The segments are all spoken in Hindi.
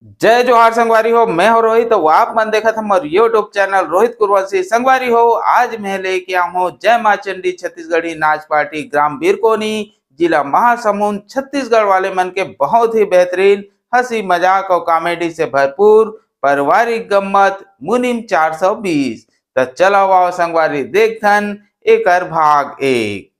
जय जोहार संगवारी हो। मैं हो रोहित। तो आप मन देखा था हमारे यूट्यूब चैनल रोहित कुरवंशी संगवारी हो। आज मैं लेके आऊँ हूँ जय माँ चंडी छत्तीसगढ़ी नाच पार्टी ग्राम बीरकोनी जिला महासमुंद छत्तीसगढ़ वाले मन के बहुत ही बेहतरीन हंसी मजाक और कॉमेडी से भरपूर पारिवारिक गम्मत मुनिम 420। तो चलो आओ संगवारी देखथन एक भाग एक।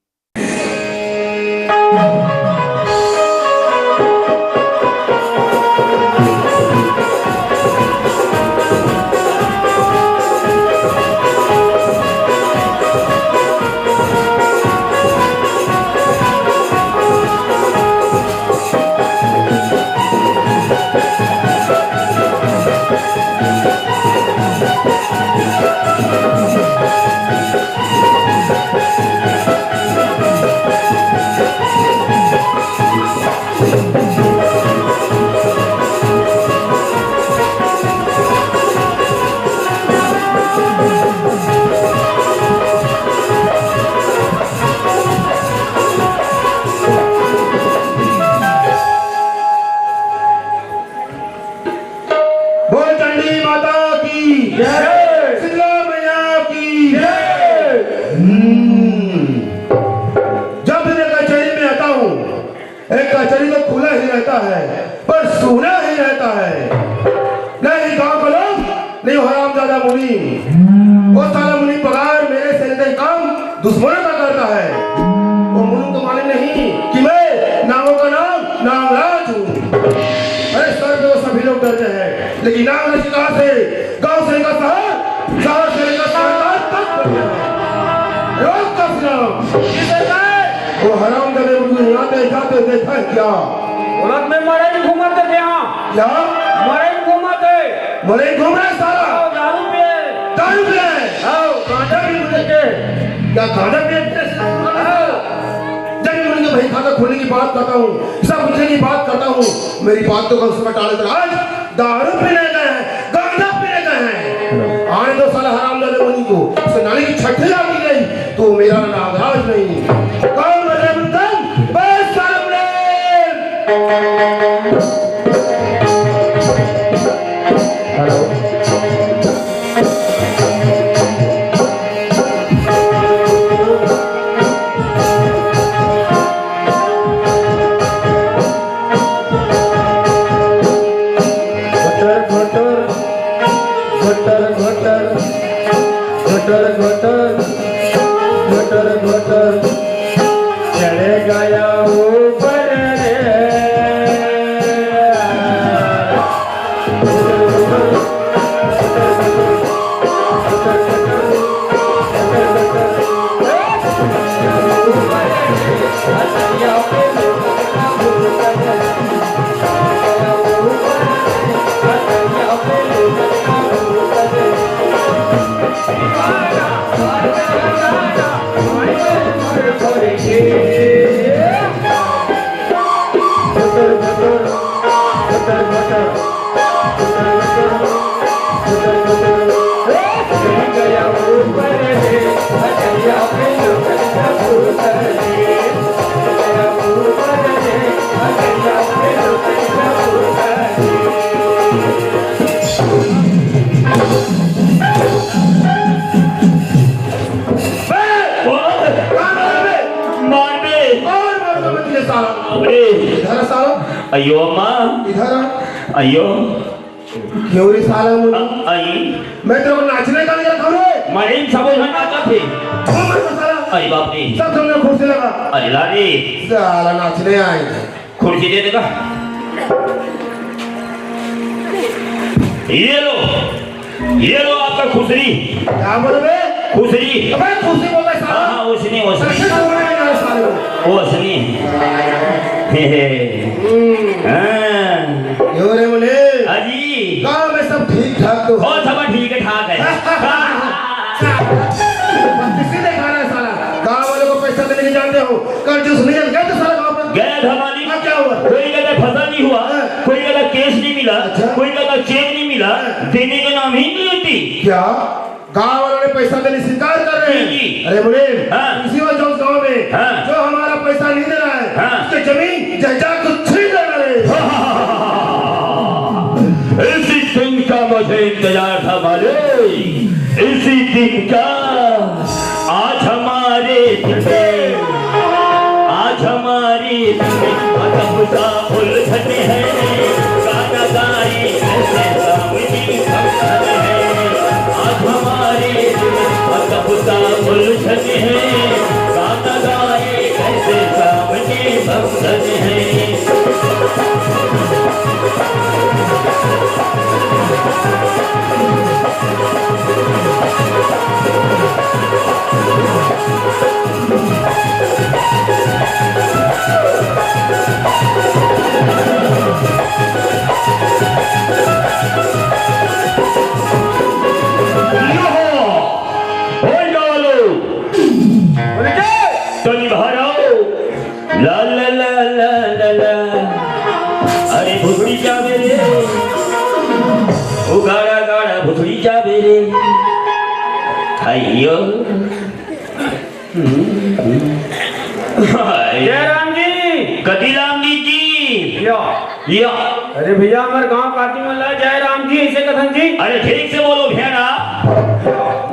कचहरी तो खुला ही रहता है पर सूना ही रहता है। नहीं गांव का लोग नहीं हरामजादा मुनि, वो साला मुनि पगार मेरे से नहीं काम दुश्मनों का करता है। वो मुनि को मालूम नहीं कि मैं नामों का नाम राज हूँ। अरे सर पे वो सभी लोग डरते हैं, लेकिन नाम राज कहाँ से? गांव से लेकर शहर से लेकर वो हराम जाने मुझे आते जाते देखा है क्या? औरत में मरे ही घूमते थे यहाँ। क्या मरे ही घूमते? मरे ही घूम रहे साला। दारू पिए। हाँ गांजा भी मुझे के क्या गांजा पिए? जब मैं मुझे भाई खाता खोलने की बात करता हूँ, सब पूछने की बात करता हूँ, मेरी बात तो कल सुबह टाले तक आज दारू पीने गए हैं, गांजा पीने गए हैं। आने दो साला हराम जाने मुझे को उसे नाली की छठी आती गई तो मेरा नागराज नहीं। अयो अम्मा, इधर अयो क्यों रे साला मुझे? आई मैं तेरे को नाचने का नहीं रखा रे। मरे इन सबों में नाचा थे। अरे बाप रे, सब तुमने खुर्सी लगा। अरे लारी साला नाचने आए। खुर्सी दे देगा। ये लो आपका खुसरी। क्या बोल बे? खुसरी। अबे खुर्सी बोल रहा है साला। हाँ उसने हे क्यों रे मुने? अजी गाँव में सब ठीक ठाक तो बहुत सब ठीक ठाक है। किसी ने खाना है साला? गाँव वालों को पैसा देने नहीं जानते हो? कर जो सुनिए गए तो साला गाँव में गया धमाली। क्या हुआ? कोई कहता फंसा नहीं हुआ, कोई कहता केस नहीं मिला, कोई कहता चेक नहीं मिला, देने का नाम ही नहीं लेती। क्या गाँव वालों ने पैसा देने से इनकार कर रहे हैं? अरे मुने इसी वजह उस गाँव में जो हमारा पैसा नहीं दे रहा है उसकी जमीन जायदाद को छीन लेना रे। इसी दिन का मुझे इंतजार था मालिक, इसी दिन का। आज हमारे दिल में, आज हमारे दिल में अदब सा उलझन है, गाना गाए ऐसे सामने फंक्शन है। आज हमारे दिल में अदब सा उलझन है, गाना गाए ऐसे सामने फंक्शन है। तनी बाहर आओ। ला ला ला ला ला ला। अरे भुसड़ी जा मेरे, ओ गाड़ा गाड़ा भुसड़ी जा मेरे। अयो जयराम जी। कदीराम जी या अरे भैया हमारे गांव काटी मल्ला जयराम जी ऐसे कथन जी। अरे ठीक से बोलो भेड़ा।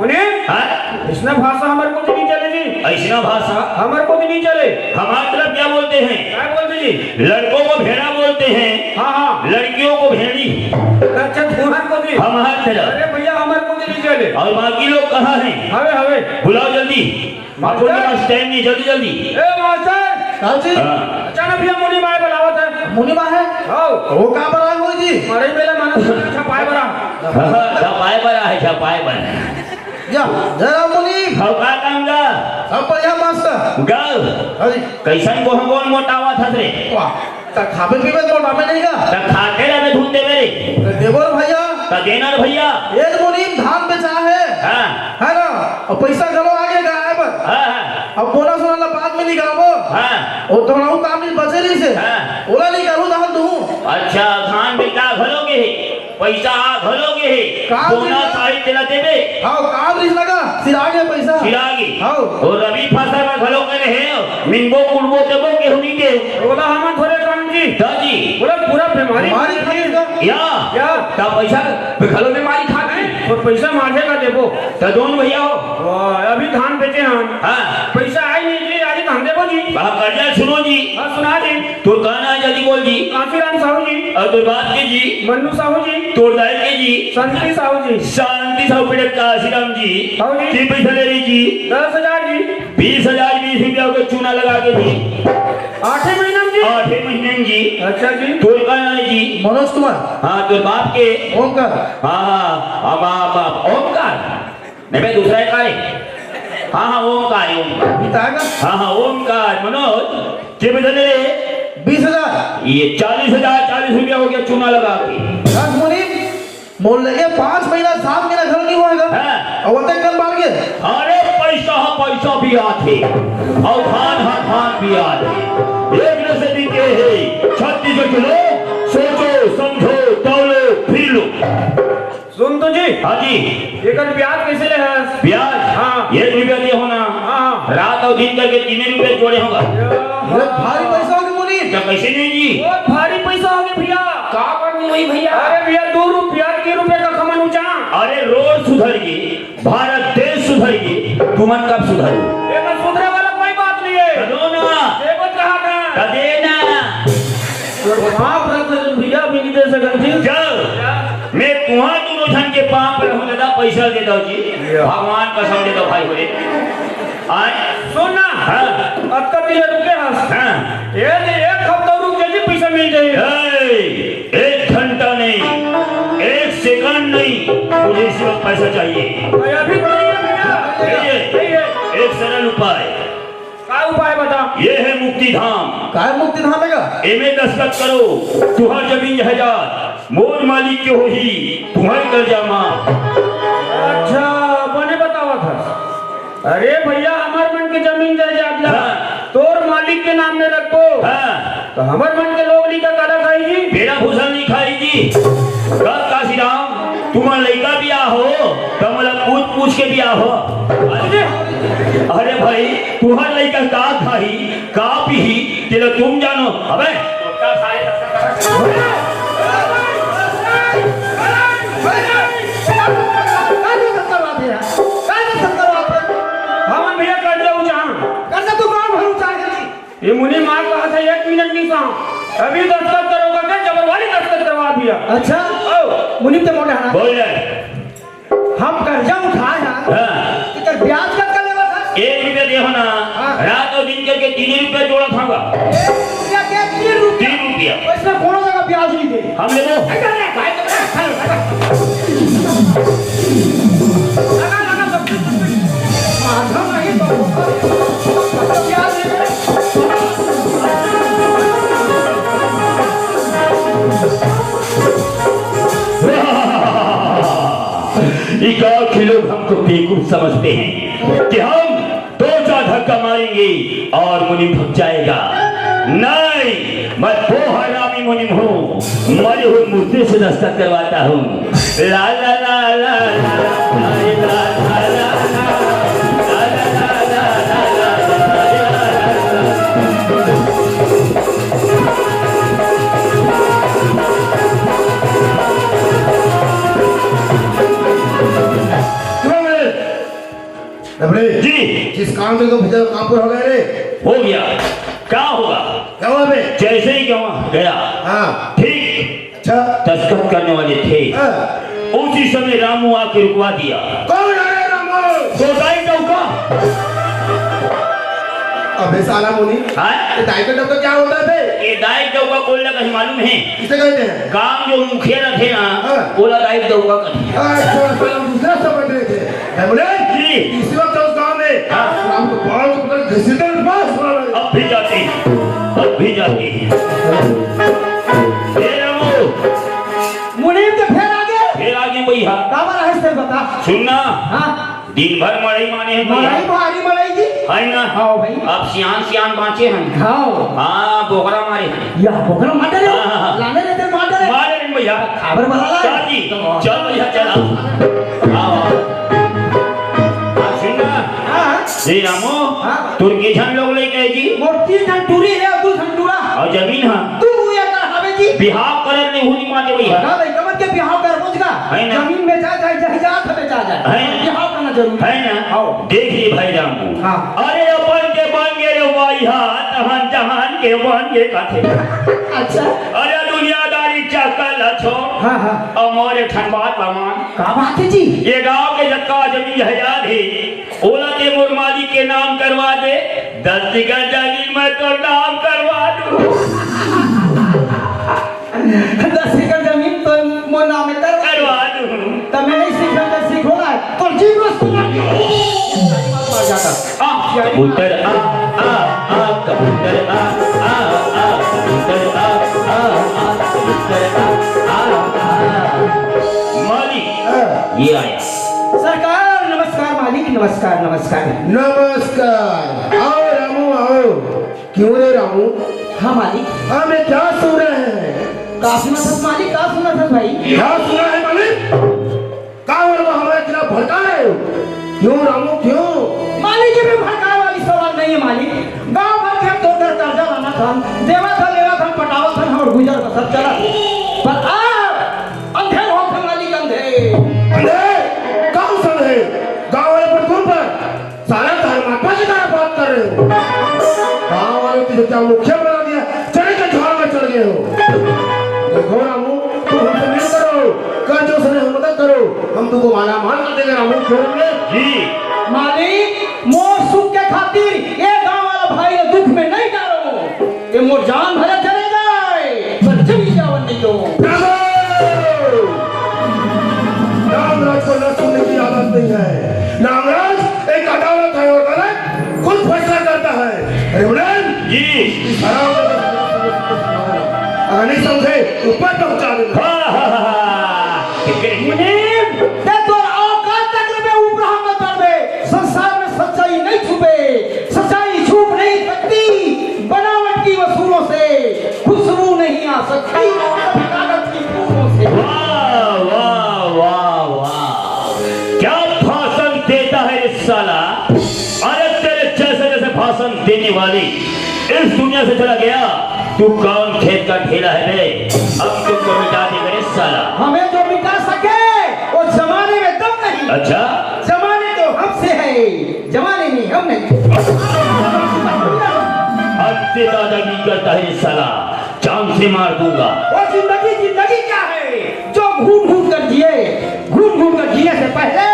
उन्हें हाँ? इसना भाषा हमारे को तो नहीं चले जी। ऐसा भाषा हमारे को भी नहीं चले। हमारी तरफ क्या बोलते हैं? क्या बोलते जी? लड़कों को भेड़ा बोलते हैं, हाँ हाँ। लड़कियों को भेड़ी। अच्छा तुम्हारे को भी। हमारी तरफ। अरे भैया हमारे को भी नहीं चले। और बाकी लोग कहाँ हैं? हवे हवे बुलाओ जल्दी, आपको पास टाइम नहीं, जल्दी जल्दी। ए मास्टर कहाँ जी? हाँ। अचानक भैया मुनि माए बुलावत है। मुनिमा है? आओ वो कहाँ पर आए हो जी? मारे मेला माना छपाए बरा। छपाए बड़ा है, छपाए बड़ा। या जयराम मुनि। हाँ का काम गा? सब बढ़िया मास्टर। गाओ। अरे कैसन को हम कौन मोटावा था रे? वाह, तक खाबे पीबे तो नामे नहीं का? तब खाते रहे ढूंढते मेरे। देवर भैया, तब देना रे भैया। एक मुनि धान बेचा है हाँ ना? और पैसा चलो आगे गाय पर। हाँ अब बोला सुना बाद में निकालो। हाँ। और तो ना काम नहीं बचे नहीं से। हाँ। बोला निकालू धान दूँ। अच्छा धान बेटा घलोगे, पैसा घलोगे, काम बोना बेटा। साड़ी तेला देवे। हाँ काम रिस लगा, सिर आगे पैसा। चिरागी। हाँ। और रवि फसल में घलो के रहे, मिंगो कुड़बो देबो के हुनी दे। बोला हम थोड़े काम जी। दादी। बोला पूरा बीमारी हमारी खरीद का। या ता पैसा घलो में मारी खा गए। और पैसा मारे का देबो। तो दोनों भैया हो। वाह, अभी धान बेचे हम। हाँ पैसा आई नहीं जी, आज धान देबो जी। कर्जा सुनो जी। हाँ सुना जी। तो कहना जल्दी बोल जी। कांशीराम साहू जी, और तो बात के जी, मन्नू साहू जी, तोड़ दाई के जी, संती साहू जी, शांति साहू पेड़ काशीराम जी। हाँ जी। की पैसा ले रही जी? 10,000 जी। 20,000 20 रुपया को चूना लगा के जी। 8 महीना में जी। 8 महीने में जी। अच्छा जी। तो कहना है जी। मनोज कुमार। हाँ तो बाप के। ओमकार। हाँ बाप ओमकार नहीं भाई दूसरा एक है। हाँ ओमकार ओमकार। बिताएगा हाँ हाँ ओमकार। मनोज के पैसा ले रहे? 20,000। ये 40,000 40 रुपया हो गया चूना लगा के। राज मुनि मोल लेके 5 महीना 7 महीना घर नहीं होएगा। हाँ। और वो तक कल मार गए। अरे पैसा भी आते और खान भी आते। एक न से दिखे है 36 किलो। सोचो समझो तौलो फिर लो। सुन तो जी। हाँ जी। एक ब्याज कैसे ले है? ब्याज? हाँ। 1 रुपया दे होना। हाँ। रात और दिन करके 3 रुपये जोड़े होगा। ये भारी पैसा होगा मुनि। क्या कैसे नहीं जी? बहुत भारी पैसा हो गया भैया। का करनी हुई भैया? अरे भैया 2 रुपया 3 रुपये का खमन ऊंचा। अरे रोज सुधर गई, भारत देश सुधर गई, तुमन कब सुधर? लेकिन सुधरे वाला कोई बात नहीं है। दो ना देखो कहा था। देना। आप रख भैया भी नहीं दे सकते। जब मैं तुम्हारे दोनों जन के पांव पर हूँ दादा पैसा देता हूँ जी। भगवान कसम देता भाई बोले। आए सुन ना। हाँ अब तक ये रुके हंस। हाँ। ये एक हफ्ता रुक जाए पैसा मिल जाए। 1 घंटा नहीं, 1 सेकंड नहीं, मुझे इसी वक्त पैसा चाहिए। अभी तो नहीं है भैया। नहीं है। एक सरल उपाय। क्या उपाय बता? ये है मुक्ति धाम। काय मुक्ति धाम है? एमे दस्तखत करो, तुहर जमीन हजार, मोर मालिक के हो ही, तुम्हारी कर्जा माफ। अच्छा बने बतावा था। अरे भैया हमार मन के जमीन जायदाद ला। हाँ। तोर मालिक के नाम में रखो। हाँ तो हमार मन के लोग लिखा काला खाई जी। बेड़ा भूषण नहीं खाई जी। कब काशीराम तुम्हारा लड़का भी आहो तो मतलब पूछ के भी आहो। अरे भाई तुम्हारा लड़का का खाई का पी चलो तुम जानो। अबे अभी दस्तखत करोगा क्या? जबरवाली दस्तखत करवा दिया। अच्छा ओ, मुनीम ते मोटे हना बोल हम कर्जा उठाए हैं हाँ इकर ब्याज का कर लेवा था 1 रुपया दे ना हाँ। रात और दिन करके 3 रुपया जोड़ा थागा 1 रुपया के 3 रुपया 3 रुपया इसमें कोनो जगह ब्याज नहीं दे हम ले लो लगा लगा सब माधव नहीं तो ब्याज दे ये गांव के लोग हमको बेवकूफ समझते हैं कि हम 2-4 धक्का मारेंगे और मुनीम भग जाएगा। नहीं, मैं वो हरामी मुनीम हूँ, मरे हुए मुर्दे से दस्तखत करवाता हूँ। ला ला ला ला ला ला ला ला ला डबले जी जिस काम से तो भेजा काम पूरा हो गया रे हो गया। क्या होगा? क्या हुआ बे जैसे ही गया हाँ ठीक अच्छा दस्तखत करने वाले थे हाँ। उसी समय रामू आके रुकवा दिया। कौन आ रहा है रामू गोदाई चौका अबे साला मुनी ये दाई का डब्बा क्या होता है बे ये दाई चौका बोलने का मालूम है। किसे कहते हैं काम जो मुखिया थे ना हाँ। बोला दाई चौका कर अच्छा साला दूसरा समझ रहे थे है बोले जी इसी वक्त उस गांव में हाँ। राम को बाल को पकड़ घसीटे और बस अब भी जाती ये रामू मुनीम ते फिर आगे भैया काबर है से बता सुनना हां दिन भर मड़ई माने हैं भैया मलाई भारी मलाई जी है ना हां भाई अब सियान बाँचे हैं हां हाँ बोकरा मारे हैं या बोकरा मार दे हाँ। लाने लेते मार दे मारे नहीं भैया खबर बता ला चल जी चल भैया चल आओ सुनना हां जी रामू हाँ। तुर्की झन लोग लेके जी मोटी ठंडूरी है तू ठंडूरा और जमीन हाँ तू ये कर हवे जी बिहाव करे नहीं हुई माते भैया ना भाई कमर के बिहाव कर बुझगा है ना। जमीन में जा जाए जहाज में जा जाए है ना। बिहाव करना जरूरी है ना आओ देखिए भाई रामू हाँ। अरे अपन के बन गए रे भाई हाथ तहन जहान के बन गए काथे अच्छा अरे दुनियादारी चकल छो हां हां अमोरे ठनबात पामान का बात है जी ये गांव के जक्का जमीन हजार है ओला के मोर मालिक के नाम करवा दे 10 बीघा जमीन में तो नाम करवा दूं 10 एकड़ जमीन तो मोर नाम में करवा दूं तब मैं नहीं सीखा तो सीखो ना तो जीव मार जाता कबूतर आ कबूतर आ कबूतर आ कबूतर आ मालिक ये आया सरकार नमस्कार मालिक नमस्कार नमस्कार नमस्कार आओ रामू आओ क्यों रे रामू हाँ मालिक हमें क्या सुन रहे हैं का सुना था मालिक का सुना था भाई क्या सुना है मालिक क्या वो हमारे खिलाफ भड़का रहे हो क्यों रामू क्यों मालिक जी में भड़काने वाली सवाल नहीं है मालिक गांव भर के हम दो घर कर्जा लाना था देवा था लेवा था पटावा था और गुजर बसर चला पर अंधेर हो थे मालिक अंधेर अंधे कौन सा है गांव वाले पर कौन पर सारा धर्मात्मा की तरह बात कर रहे हो गांव वाले तुझे क्या मुखिया बना दिया चढ़े के झाड़ में चढ़ गए हो देखो रामू तू हमसे मिल करो कर्जों से नहीं मदद करो हम तुमको माला माल कर देंगे रामू छोड़ेंगे जी मालिक मोर सुख के खातिर ये गांव वाला भाई ने दुख में नहीं डालो ये मोर जान भले चले जाए पर जमी जावन नहीं दो नामराज को न सुनने की आदत नहीं है नामराज एक अदालत है और अदालत खुद फैसला करता है अरे उड़न जी इस हराम अगर नहीं समझे ऊपर पहुंचा देना मुनीम ते तो औकात तक में ऊपर हम मत बढ़े संसार में सच्चाई नहीं छुपे सच्चाई छुप नहीं सकती बनावट की वसूलों से खुशबू नहीं आ सकती कागज की फूलों से वाह वाह वाह वाह क्या भाषण देता है इस साला अरे तेरे जैसे भाषण देने वाली इस दुनिया से चला गया तू कौन खेत का ठेला है बे अब तुमको मिटा देगा रे साला हमें जो मिटा सके वो जमाने में दम नहीं अच्छा जमाने तो हमसे है जमाने में हम नहीं हमसे दादागिरी करता है ये साला जान से मार दूंगा। वो जिंदगी जिंदगी क्या है जो घूम घूम कर जिए, घूम घूम कर जीने से पहले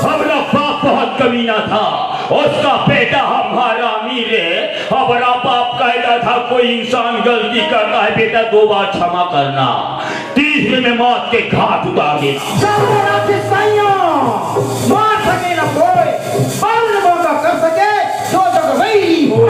हमारा बाप बहुत कमीना था, उसका बेटा हमारा अमीर है। हमारा बाप कहता था कोई इंसान गलती करता है बेटा 2 बार क्षमा करना, तीसरे में मौत के घाट उतार देना। मार सके ना कोई, पालन मौका कर सके जो जग वही हो।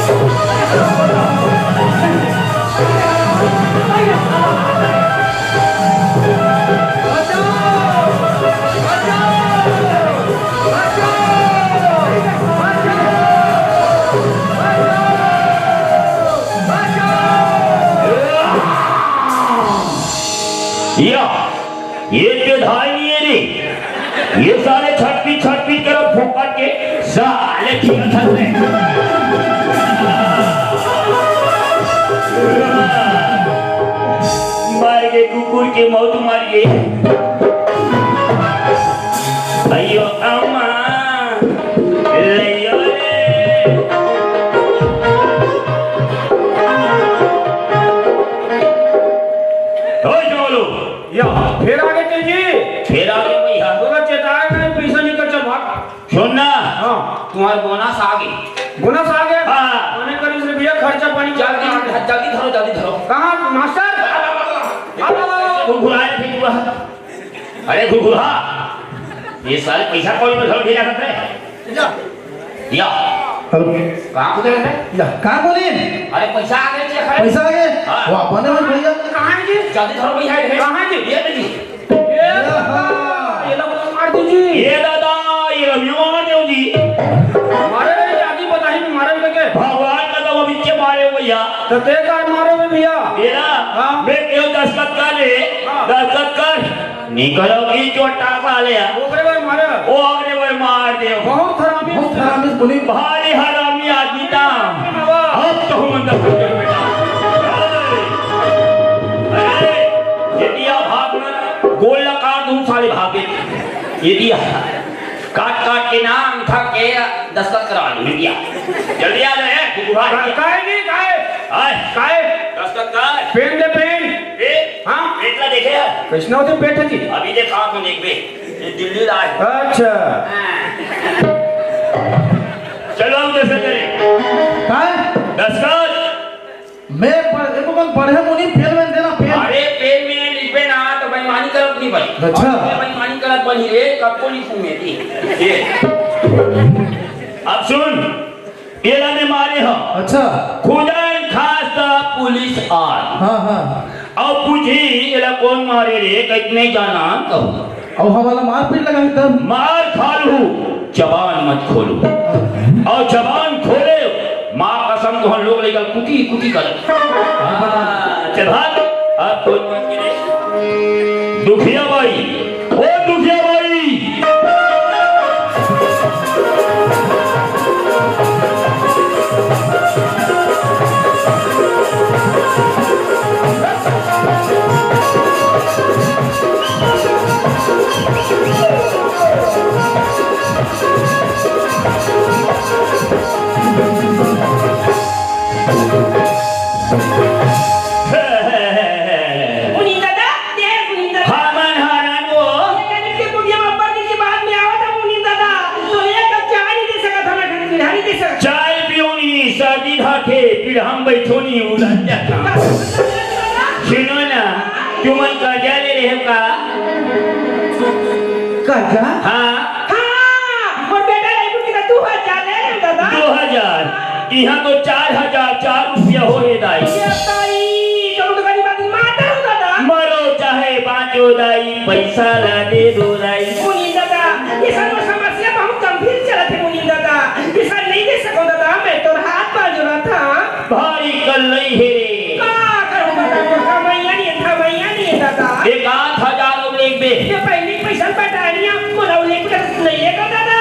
ये विधाई नहीं है रे, ये साले छटपीट कर फुकट के साले खेल रहे हैं। मार के कुकुर के मौत मारिए। अयो अम्मा लइयो रे। या फिर आगे तेजी, फिर आगे भैया तो चेताए नहीं, पैसा निकल चल भाग। सुनना, हाँ तुम्हारा बोनस आ गई। बोनस आ गया। हाँ। मैंने करी से भैया खर्चा पानी जल्दी धरो। कहाँ मास्टर? घुघुराए फिर हुआ। अरे घुघुरा, ये सारे पैसा कौन में धर भेजा करते हैं? या कहाँ खुदे हैं? कहाँ बोले? अरे पैसा आ गए चेक है। पैसा आ गए? हाँ। वो अपने में भैया कहाँ है जी? जल्दी धरो भैया। कहाँ है जी? ये देखिए, ये लोग तो मार दीजिए। ये दादा, ये रमियो मार दो जी। मारे नहीं जाती बताइए, मारे भी के भगवान का तो बिच्चे मारे भैया। तो ते का मारे भी भैया। मेरा हाँ। मैं क्यों दस्तखत कर ले? हाँ। दस्तखत कर निकलोगी जो टाका ले आ। वो करे भाई मारे, वो अगले बार मार दे। बहुत हरामी बहुत हरामी बोली। भारी हरामी आदमी था। अब तो हम अंदर घुस गए बेटा। अरे यदि आप भागना गोल लगा दूं साले भागे। यदि काट के नाम था के दस्तखत करा लो इंडिया। जल्दी आ जाए घुघुरा। काहे नहीं काहे? आए काहे? दस्तखत कर। पेन दे पेन। हाँ पेटला देखे है? कृष्णा होते पेट है जी। अभी देख आँख में देख बे, ये दिल्ली लाए। अच्छा चलो हम जैसे करें कहाँ? दस्तखत। मैं देखो कौन पढ़े मुनी फेल में देना फेल। अरे पेन में लिखबे ना तो बेईमानी करत नहीं भाई। अच्छा। बेईमानी करत बनी रे, कब को लिखूं मैं थी ये। अब सुन, ये लाने मारे हो। अच्छा। खुदा खास था पुलिस आज। हाँ हाँ। अब पूछी ये कौन मारे रे, कितने जाना कहो। और हमारा मारपीट लगा तब मार खा लू, जबान मत खोलो। और जबान खोले माँ कसम को हम लोग लेकर कुटी कुटी कर। चल भाग। अब कौन मत गिरे? दुखिया भाई, ओ दुखिया भाई। चाय पियोनी सर्दी धाके फिर हम बैठोनी उड़न जाता। सुनो ना, तुम कर्जा ले रहे हो का? कर्जा? हाँ और बेटा नहीं कुछ का 2000 ले रहे दादा। 2000 यहाँ तो 4004 रुपया हो रे दाई। तो गरीब आदमी मारता हूँ दादा। मरो चाहे बाँचो दाई, पैसा ला दे दो दाई। मुनी दादा, ये सब समस्या बहुत गंभीर चला थे मुनी दादा। ये सब नहीं दे सको दादा, मैं तो हाथ बांध रहा था। भारी कल नहीं है रे। क्या करूँ दादा, कमाइया नहीं दादा। एक 8000 लोग लेक बे। ये पहले पैसा बटानिया मुनाव लेक कर नहीं लेगा दादा।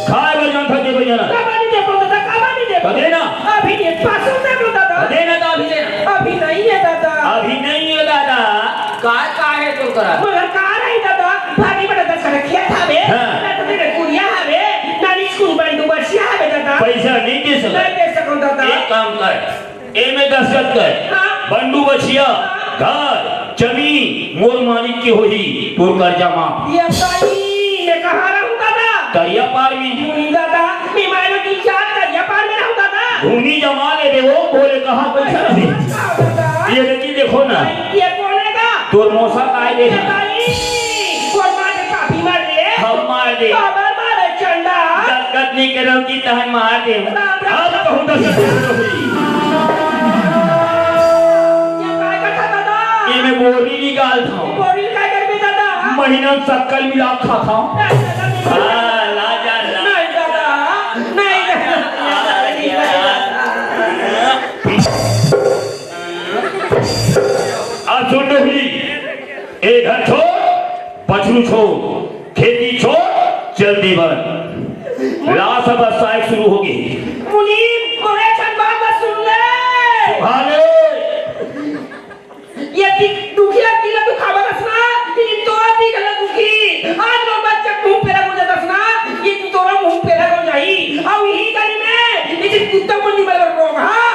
खाए बजान था दे बजाना। कमानी दे दो दादा, कमानी दे दो। देना। अभी ये 500 दे दो दादा। देना तो अभी देना। अभी नहीं है दादा। अभी नहीं है दादा। काय है तो करा। मगर कहाँ रही दादा? भाभी बड़ा दशहरा खेत हवे। हाँ। ना तो तेरे कुरिया हवे, ना स्कूल बंदोबस्त हवे दादा। पैसा नहीं दादा एक काम कर, ए में दस्तखत कर, हाँ। बंडू बछिया घर जमीन मोर मालिक की होही, तोर कर्जा माफ। ये सही ये कहाँ रहूं दादा करिया पार में नहीं दादा मैं मायनो की चार कर या पार में रहूं दादा धूनी जमा ले दे वो बोले कहाँ पैसा दे। दादा ये लेकिन देखो ना, ये कौन है का तोर मौसा काय दे, ये सही कौन मार दे पापी मार दे हम मार दे, बाबा मारे चंदा दस्तखत नहीं करो की तहन मार दे। अब कहूँ दस्तखत होही, ये काय का था दादा ये मैं बोरी निकाल था, बोरी काय कर भी दादा महीना सक्कल मिला खा था। हाँ, ला जा ला। नहीं दादा नहीं अब सुन रही, एक घर छोड़ पछरू छोड़ खेती छोड़ जल्दी बन, लाश अब साइड शुरू होगी। मुनीम मोरे छन बात सुन ले भाले ये दुखिया किला तो खबर असना ये तोरा दी गला दुखी आज लो बच्चा मुंह पेरा मुझे दसना ये तोरा मुंह पेरा हो जाई अब यही करी में ये कुत्ता को नहीं मर रोग हां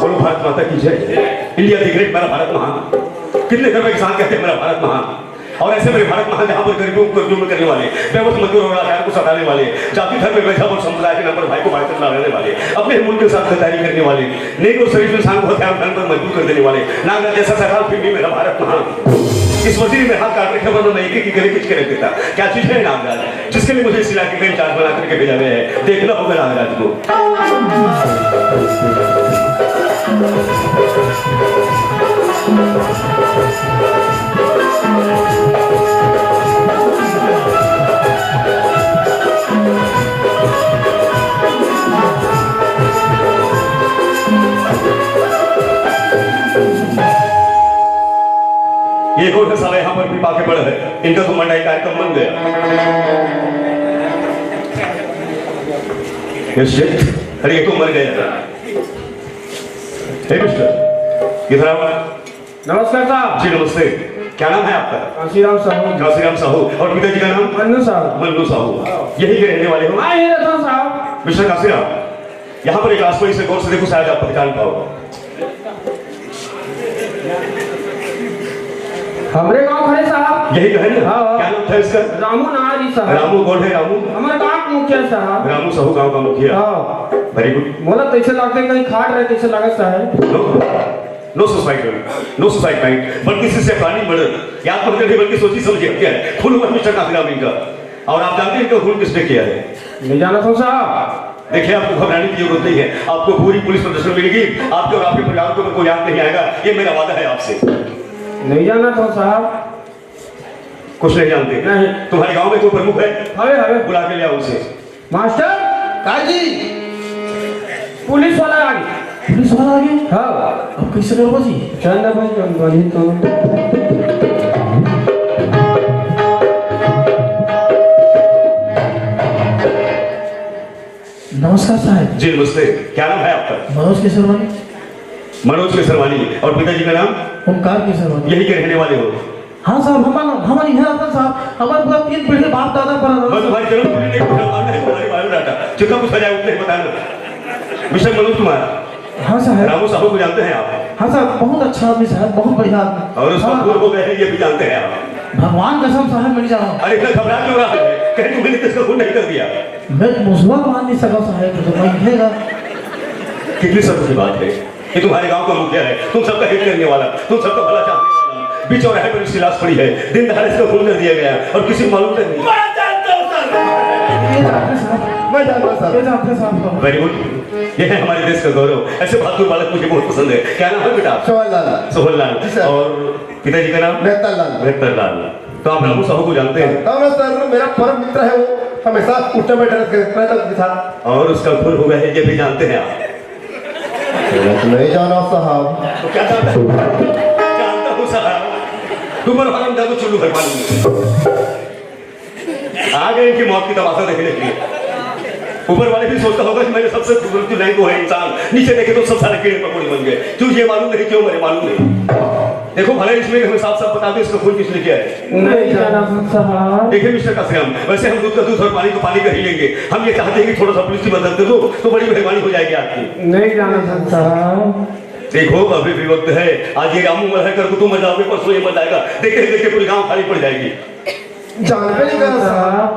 बोलो भारत माता की जय। इंडिया द ग्रेट, मेरा भारत महान। कितने धर्म किसान कहते हैं मेरा भारत महान, और ऐसे मेरे भारत महान जहाँ पर गरीबों को जुल्म करने वाले, बेबस मजदूर और लाचार को सताने वाले, जाति धर्म में और संप्रदाय के नाम पर भाई को भाई कर लाने वाले, अपने मुल्क के साथ गद्दारी करने वाले, नेक और शरीफ इंसान को हथियार उठाने पर मजबूर कर देने वाले, नागरा जैसा सरकार फिर भी मेरा भारत महान। इस वजीर में हाथ काट रखे वरना मैं एक गले खींच के रख देता। क्या चीज है नागराज जिसके लिए मुझे इस इलाके का इंचार्ज बना करके भेजा गया है? देखना होगा नागराज को। ये कौन है साला यहाँ पर भी पाके पड़ा है? इनका तो मंडाई कार्यक्रम बन गया। अरे ये तो मर गया। हे मिस्टर, इधर आओ। नमस्कार साहब। जी नमस्ते। क्या नाम है आपका? काशीराम साहू। काशीराम साहू। और पिताजी का नाम? मन्नू साहब। मन्नू साहू। यही के रहने वाले हो? हाँ ये रतन साहब। मिस्टर काशीराम, यहाँ पर एक आसपाई से गौर से देखो, शायद आप पहचान पाओ। हमरे गांव खड़े साहब। यही है ना? हाँ। क्या नाम था इसका? रामू नारी साहब। रामू कौन है? रामू हमारे गांव के मुखिया साहब। रामू साहू गांव का मुखिया। हाँ। Very good. मोला कैसे लगते कहीं खाट रहे कैसे लगत साहब। नो सुसाइड माइंड, बल्कि इससे प्लानिंग मर्डर। याद मत करिए बल्कि सोची समझिए क्या है। खून हुआ मिस्टर काशीराम इनका, और आप जानते हैं इनका खून किसने किया है? नहीं जाना था साहब। देखिए आपको घबराने की जरूरत नहीं है, आपको पूरी पुलिस प्रदर्शन मिलेगी, आपके और आपके परिवार को कोई याद नहीं आएगा, ये मेरा वादा है आपसे। नहीं जाना था साहब। कुछ नहीं जानते? नहीं। तुम्हारे गांव में कोई प्रमुख है? हवे हवे बुला के ले आओ उसे। मास्टर काजी पुलिस वाला आ गया। पुलिस वाला आ गया? हाँ। अब कैसे करो जी? चंदा भाई कंपनी तो नमस्कार साहब। जी नमस्ते। क्या नाम है आपका? मनोज केसरवानी। मनोज केसरवानी। और पिताजी का नाम? ओमकार केसरवानी। यही के रहने वाले हो? हाँ साहब, हमारी है रतन साहब। हमारे पूरा 3 पीढ़ी बाप दादा मैं पर तुम्हारी जरूरत नहीं पूछा, मानना है तुम्हारी बायोडाटा, जितना कुछ सजाए उतने ही बताना। मिस्टर मनोज कुमार। हाँ साहब। रामू साहू को जानते हैं आप? हाँ साहब, बहुत अच्छा आदमी साहब, बहुत बढ़िया आदमी। और उसका हाँ, पूर्व हो गए हैं, ये भी जानते हैं आप? भगवान कसम साहब मैं जाना। अरे इतना घबरा क्यों रहा है? कहीं तुमने किसका खून नहीं कर दिया? मैं मुसवा मान नहीं सका साहब, तो मैं कहेगा कितनी शर्म की बात है। ये तुम्हारे गांव का मुखिया है, तुम सबका हित करने वाला, तुम सबका भला चाहने वाला। बीच और पर इसकी लाश पड़ी है, दिन दहाड़े इसको खून कर दिया गया और किसी को मालूम तक नहीं। मैं जानता हूँ सर। वेरी गुड, ये है हमारे देश का गौरव। ऐसे बहादुर बालक मुझे बहुत पसंद है। क्या नाम है बेटा? सोहन लाल। और पिताजी का नाम? मेहतर लाल। तो आप रामू साहू को जानते हैं? सर, मेरा परम मित्र है वो, हमेशा उठने बैठने रहता है उनके साथ। और उसका खून हुआ है, ये भी जानते हैं आप? नहीं जाना साहब। तो क्या जानता है? जानता हूँ साहब, तुम्हारा हराम जादू चुल्लू घर मालूम आ गए इनकी मौत की तमाशा देखने के लिए। ऊपर वाले भी सोचता होगा कि मैंने सबसे खूबसूरत जो नहीं वो है इंसान, नीचे देखे तो सब सारे कीड़े पकौड़े बन गए। क्यों ये मालूम नहीं, क्यों मेरे मालूम नहीं। देखो भले इसमें हमें साफ साफ बता दो इसका खून किसने किया है। नहीं जाना साहब। देखिए मिस्टर कासिम, वैसे हम दूध का दूध और पानी को पानी कर ही लेंगे। हम ये चाहते हैं कि थोड़ा सा पुलिस की मदद कर दो तो बड़ी मेहरबानी हो जाएगी आपकी। नहीं जाना साहब। देखो अभी भी वक्त है। आज ये रामू मर है, कल को तुम मर जाओगे, परसों ये मर जाएगा। देखते देखते पूरी गांव खाली पड़ जाएगी। जान पे नहीं गया साहब।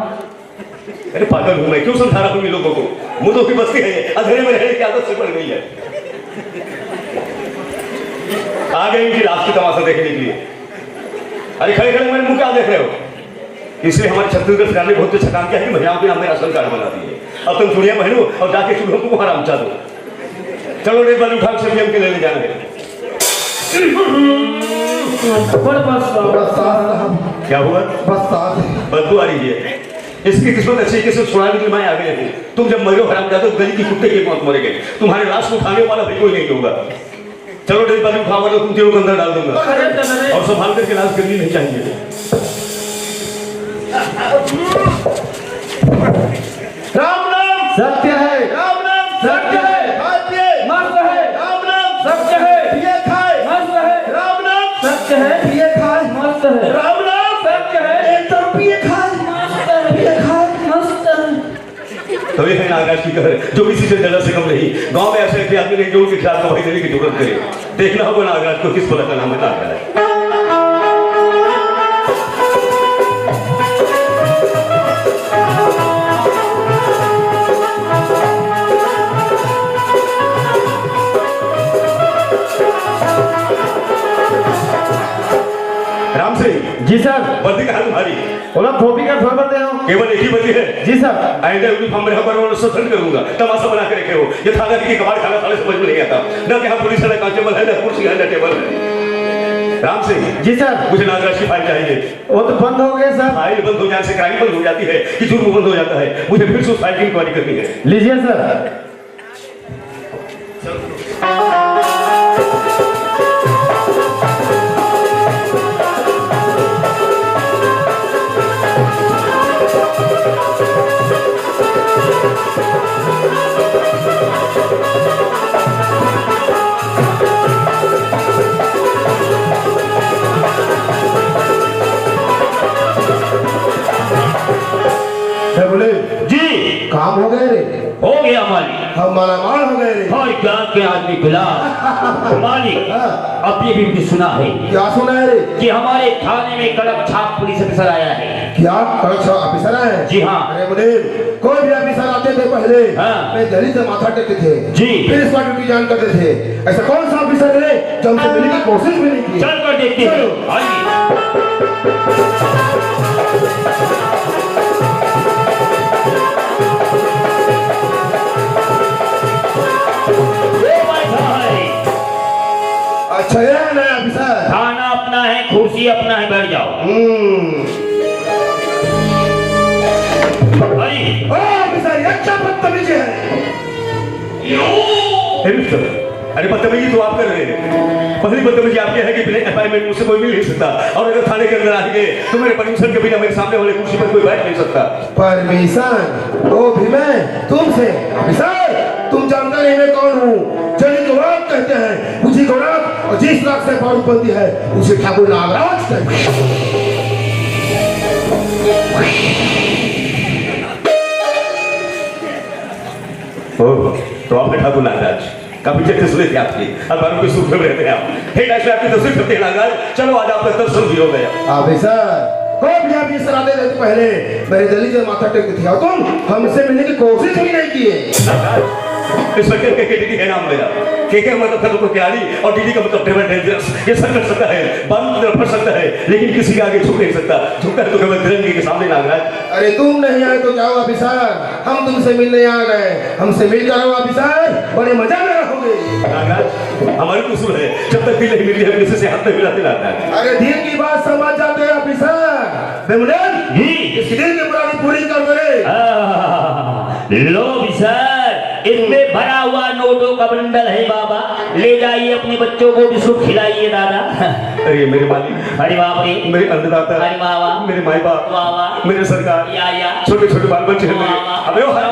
अरे पागल हूं मैं, क्यों समझा रहा हूं इन लोगों को? मुझे की बस्ती है, अंधेरे में रहने की आदत से पड़ गई है। आ गए इनकी लाश की तमाशा देखने के लिए। अरे खड़े खड़े मेरे मुंह क्या देख रहे हो? इसलिए हमारे छत्तीसगढ़ सरकार ने बहुत अच्छा काम किया कि महिलाओं के नाम में राशन कार्ड बना दिए। अब तुम चूड़ियां पहनो और जाके चूल्हों को वहां रामचा दो। चलो रेत बालू उठा के के लेने जाना है। क्या हुआ? बदबू आ रही है। इसकी किस्मत अच्छी किसी सुनाने के लिए मैं आ गए थे। तुम जब मरो हराम जाते गली की कुत्ते की मौत मरे गए। तुम्हारे लाश को उठाने वाला भी कोई नहीं होगा। चलो रेत बालू उठा वाला तुम तीनों को अंदर डाल दूंगा और संभाल करके लाश गिरनी नहीं चाहिए। राम नाम सत्य है, राम नाम सत्य है, मस्त है। राम नाम सत्य है, ये खाए मस्त है, राम नाम सत्य है, ये खाए मस्त है, राम नाम सत्य है, एक तरफ पिए खाए मस्त है, ये खाए मस्त है। तो ये है नागाज की कहर, जो किसी से जरा से कम नहीं। गांव में ऐसे आदमी नहीं जो उनके खिलाफ गवाही देने की जरूरत करे। देखना होगा नागाज को, किस पता का नाम है नागाज। राम सिंह जी सर। वर्दी कहाँ तुम्हारी? बोला धोबी का घर दे रहा हूँ। केवल एक ही वर्दी है? जी सर। आइंदा यूनिफॉर्म में पर मैं सस्पेंड करूंगा। तमाशा बना के रखे हो। ये थाना की कबाड़ खाना साले समझ में नहीं आता। ना कि हम पुलिस है, ना कांस्टेबल है, ना कुर्सी है, ना टेबल है। राम सिंह जी सर। मुझे नागराज की फाइल चाहिए। वो तो बंद हो गए सर। फाइल बंद हो जाने से क्राइम बंद हो जाती है कि जुर्म बंद हो जाता है। मुझे फिर से उस फाइल की इंक्वायरी करनी है। लीजिए सर। बोले जी काम हो गए रे, हो गया मालिक। हम मालामाल हो गए रे। और क्या के आदमी खुला मालिक। अब ये भी सुना है क्या सुना है रे? कि हमारे थाने में कड़क छाप पुलिस अफसर आया है। क्या कड़क ऑफिसर है? जी हाँ। अरे मुझे कोई भी ऑफिसर आते थे पहले हाँ। मैं दिल्ली से माथा टेकते थे जी। फिर इसका ड्यूटी ज्वाइन करते थे। ऐसा कौन सा ऑफिसर है जो हमसे मिलने की कोशिश भी नहीं की? चल कर देखते हैं। आइए। अच्छा ये है नया ऑफिसर। खाना अपना है, कुर्सी अपना है, बैठ जाओ। ऑफिसर ये क्या बदतमीजी है? अरे बदतमीजी तो आप कर रहे हैं। पहली बदतमीजी आपकी है कि बिना अपॉइंटमेंट मुझसे कोई मिल नहीं सकता और अगर थाने के अंदर आ गए तो मेरे परमिशन के बिना मेरे सामने वाले कुर्सी पर कोई बैठ नहीं सकता। परमिशन? ओ भी मैं तुमसे? ऑफिसर तुम जानते नहीं मैं कौन हूँ? जनी गौरव कहते हैं। मुझे गौरव और जिस लाख से फारूक बनती है उसे ठाकुर नागराज कहते हैं। तो आपने ठाकुर नागराज काफी जगह सुने थे आपकी। अब बारों के सुख में रहते हैं आप। हे ऐसे आपकी तस्वीर करते हैं नागराज। चलो आज आपका दर्शन भी हो गया। ऑफिसर कोई भी ऑफिसर आते थे पहले मेरे दिल्ली से माथा टेकते थे और तुम हमसे मिलने की कोशिश भी नहीं किए। इंस्पेक्टर के डीडी है नाम मेरा। के मतलब खतरों को खिलाड़ी और डीडी का मतलब डेविल डेंजरस। ये सब कर सकता है, बांध कर फट सकता है, लेकिन किसी के आगे झुक नहीं सकता। झुकता है तो केवल तिरंगे के सामने नागराज। अरे तुम नहीं आए तो जाओ ऑफिसर, हम तुमसे मिलने आ गए। हमसे मिल जाओ ऑफिसर, बड़े मजा में रहोगे। नागराज हमारी तो उसूल है, जब तक दिल नहीं मिली है किसी से हाथ में मिलाते रहता है। अरे दिल की बात समझ जाते हैं ऑफिसर। बेमुनियन जी इस दिल की मुरादी पूरी कर दे। लो सर, इसमें भरा हुआ नोटों का बंडल है बाबा, ले जाइए अपने बच्चों को बिस्कुट खिलाइए दादा। अरे मेरे मालिक, अरे बाप रे, मेरे अन्नदाता, अरे बाबा, मेरे माई बाप, बाबा, मेरे सरकार, या छोटे छोटे बाल बच्चे हैं मेरे। अबे वो हराम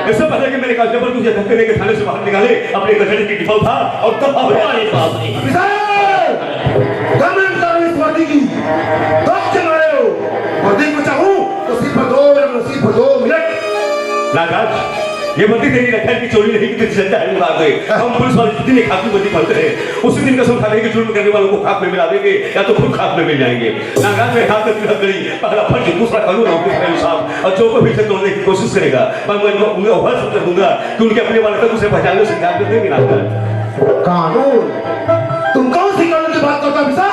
इससे पहले कि मेरे कांस्टेबल तुझे धक्के देके थाने से बाहर निकाले, अपने गठरी की डिफॉल्ट था और तब अरे बाप रे गवर्नमेंट सर्विस वर्दी की तब से मारे हो। वर्दी को चाहूं तो सिर्फ 2 मिनट। नागराज ये वर्दी तेरी रखा की चोरी नहीं की सच्चा है उड़ा दे। हम पुलिस वाले जितनी खाकी वर्दी पहनते हैं उसी दिन कसम खा लेंगे जुर्म करने वालों को खाक में मिला देंगे या तो खुद खाक में मिल जाएंगे। नागराज मेरे हाथ में तिलक गई, पहला फर्ज दूसरा कानून और तीसरा इंसाफ, और जो कोई भी तोड़ने की कोशिश करेगा पर मैं उन्हें हर सब दूंगा कि उनके अपने वाले तक उसे पहचानने से इंकार कर देंगे। नागराज कानून? तुम कौन सी कानून की बात करता ऑफिसर?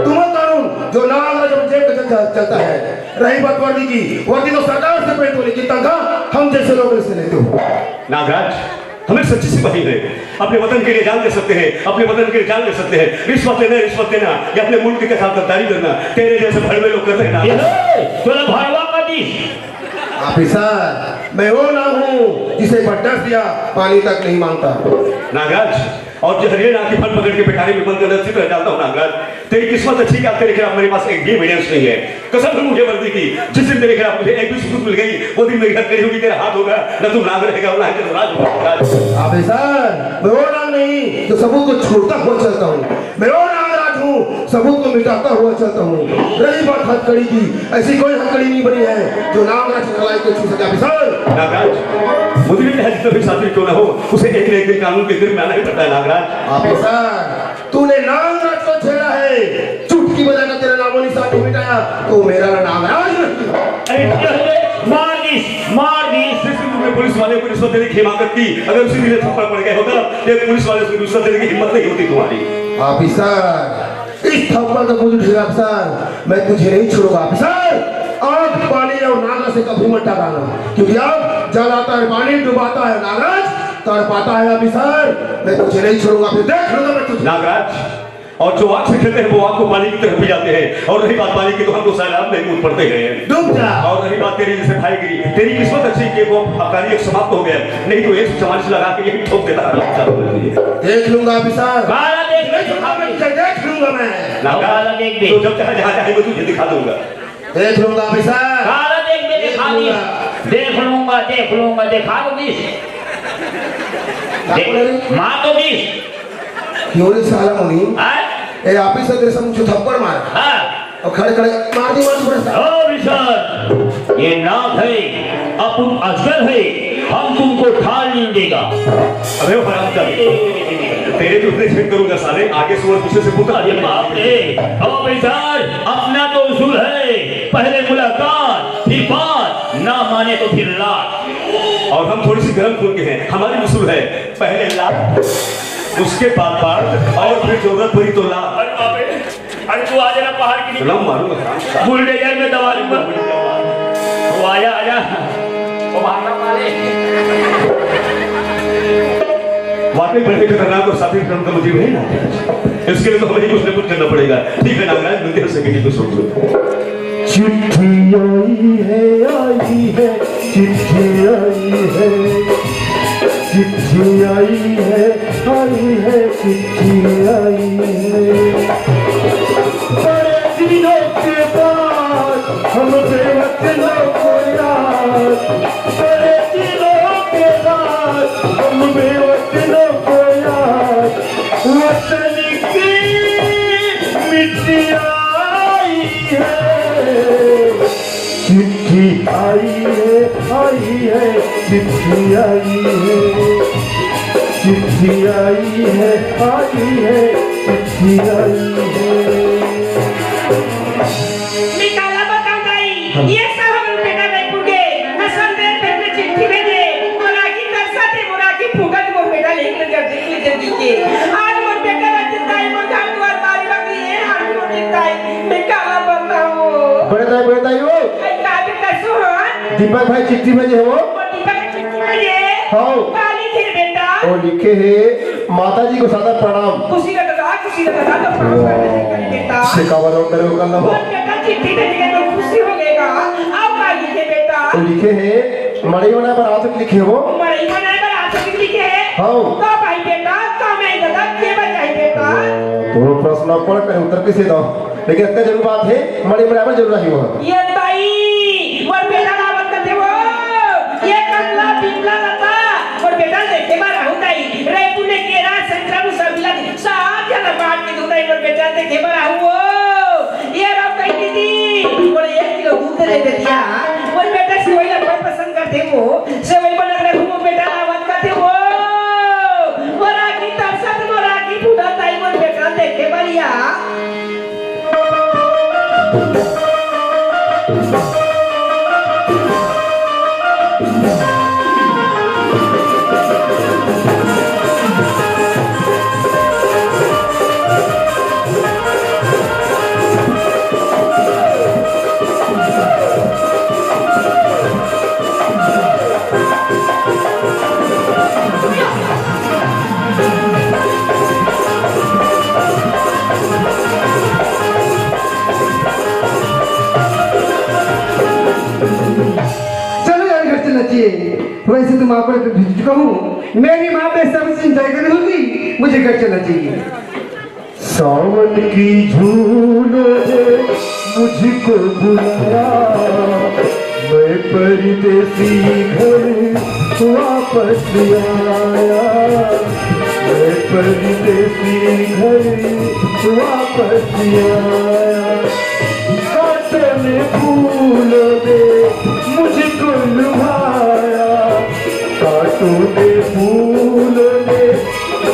तुम्हारा कानून जो नागराज जब जेब पे चलता है। रही बात वर्दी की, वर्दी तो सरकार से पेट हो, लेकिन तनख्वाह हम जैसे लोगों से लेते हो। नागराज हमें सच्ची सिपाही है, अपने वतन के लिए जान दे सकते हैं, अपने वतन के लिए जान दे सकते हैं। रिश्वत देना या अपने मुल्क के साथ गद्दारी करना तेरे जैसे भड़वे लोग करते हैं ना। ऑफिसर मैं वो ना हूँ जिसे बड्डस दिया पानी तक नहीं मांगता। नागराज और जहरीला की फल पकड़ के पिटारी में बंद कर रह जाता हूँ। नागराज तेरी किस्मत अच्छी कि तेरे खिलाफ मेरे पास एक भी एविडेंस नहीं है। कसम है मुझे वर्दी की, जिस दिन तेरे खिलाफ मुझे एक भी सबूत मिल गई वो दिन मेरी हद करी होगी, तेरा हाथ होगा न तुम नाग रहेगा ना राज होगा। ऑफिसर मैं वो नाग नहीं जो सबूत को छोड़ता हुआ चलता हूँ। मैं वो नागराज हूँ सबूत को मिटाता हुआ चलता हूँ। रही बात हथकड़ी की, ऐसी कोई हथकड़ी नहीं बनी है जो नागराज की कलाई को छू सके। ऑफिसर नागराज मुझे भी जितना भी साथी क्यों ना हो उसे एक न एक दिन कानून के गिर में आना ही पड़ता है। नागराज ऑफिसर तूने नागराज को छेड़ा है, चुटकी बजाकर तेरा नामो निशान नहीं मिटाया तो मेरा नागराज। मार दी तुमने पुलिस वाले को रिश्वत देने की हिमाकत की, अगर उसी दिन थप्पड़ पड़ गया होता ये पुलिस वाले से रिश्वत देने की हिम्मत नहीं होती तुम्हारी। ऑफिसर इस थप्पड़ का मुझे उठेगा ऑफिसर, मैं तुझे नहीं छोड़ूंगा। ऑफिसर आग पानी और नागराज से कभी मत डराना, क्योंकि अब जलाता है पानी, डुबाता है नागराज, तड़पाता है। ऑफिसर मैं तुझे नहीं छोड़ूंगा, फिर देख लूंगा मैं तुझे। नागराज और जो आग से खेलते हैं वो आग को पानी की तरफ भी जाते हैं, और रही बात पानी की तो हम तो सैलाब में कूद पड़ते हैं। डूब जा। और रही बात तेरी जैसे भाई गिरी, तेरी किस्मत अच्छी कि वो अकाली समाप्त हो गया, नहीं तो एक चमारिश लगा के यही ठोक देता है। देख लूंगा ऑफिसर, देख लूंगा मैं। नागराज देख दे, तो जब चाहे जहाँ चाहे मैं तुझे दिखा दूंगा। देख लूंगा ऑफिसर, देख लूंगा देखा दो मार दो क्यों रे साला मुनी? ए ऑफिसर तेरे सामने जो थप्पड़ मारा और खड़े खड़े मार दी विशाल, ये नाग है अब तुम अजगर है, हम तुमको ठाल नहीं देगा। अबे तेरे तो उतने छेद करूंगा साले, आगे से और पीछे से पुता। अरे बाप रे, अब विशाल अपना तो उसूल है, पहले मुलाकात फिर बात, ना माने तो फिर लात। और हम थोड़ी सी गर्म खून के हैं, हमारी उसूल है पहले लात उसके बाद बात और फिर जरूरत पड़ी तो लात। अरे तू आ जाना पहाड़ की नीचे, मारूंगा बुलडोजर में दबा दूंगा। वो आजा वो मारना वाले वाकई बड़े खतरनाक और साथी क्रम का मुझे नहीं ना, इसके लिए तो हमें कुछ न कुछ करना पड़ेगा। ठीक है नागराज, मिलते हैं सेकंड को सुन लो। चिट्ठी आई है, चिट्ठी आई है, चिट्ठी आई है, चिट्ठी आई है। बड़े दिनों के बाद हम बेवकलों को याद, बड़े दिनों के बाद हम बेवकलों को याद, वतन की मिट्टी आई है, चिट्ठी आई है, चिट्ठी आई है, चिट्ठी आई है, चिट्ठी आई है। निकाला बताऊं भाई, ये सब हम बेटा रायपुर के नसम दे पे चिट्ठी भेजे और बताए बताइयो कई का बेटा सुन दीपक भाई चिट्ठी भेजे हो वो दीपक चिट्ठी भेजे हाँ। पाली थे बेटा और लिखे है माता जी को सादर प्रणाम खुशी का दादा तो प्रणाम करने बेटा शिकावर और करे कर लो और बेटा चिट्ठी भेज के तो खुशी हो गएगा अब पाली थे बेटा तो लिखे है मड़ई बना पर आतक लिखे हो मरई बनाए पर आप सब लिखे है हाँ। तो भाई बेटा तो मैं दादा के बचाई बेटा तो प्रश्न पढ़ कर उत्तर कैसे दो लेकिन इतना जरूर बात है मड़ई बना पर जरूर रही हो ये ताई और बेटा रावत करते हो ये कमला पिपला लता और बेटा देखे बार हुताई रे पुणे केरा संतरा मुसबिला साथ या बात के दुताई और बेटा देखे बार हुओ ये राव कहीं दीदी और 1 किलो दूध दे दिया और बेटा सेवई ला पसंद करते हो सेवई बना के रखो बेटा रावत करते हो और आकी तरसत और आकी पूरा ताई और बेटा देखे बढ़िया चलो यार घर चलना चाहिए वैसे तो माँ को भेज चुका हूँ मेरी माँ पे सब चिंता कर होगी मुझे घर चलना चाहिए सावन की झूलों ने मुझको बुलाया मैं परदेसी घर वापस आया मैं परदेसी घर वापस आया काटने फूलों ने मुझको लुभाया कांटों ने फूलों ने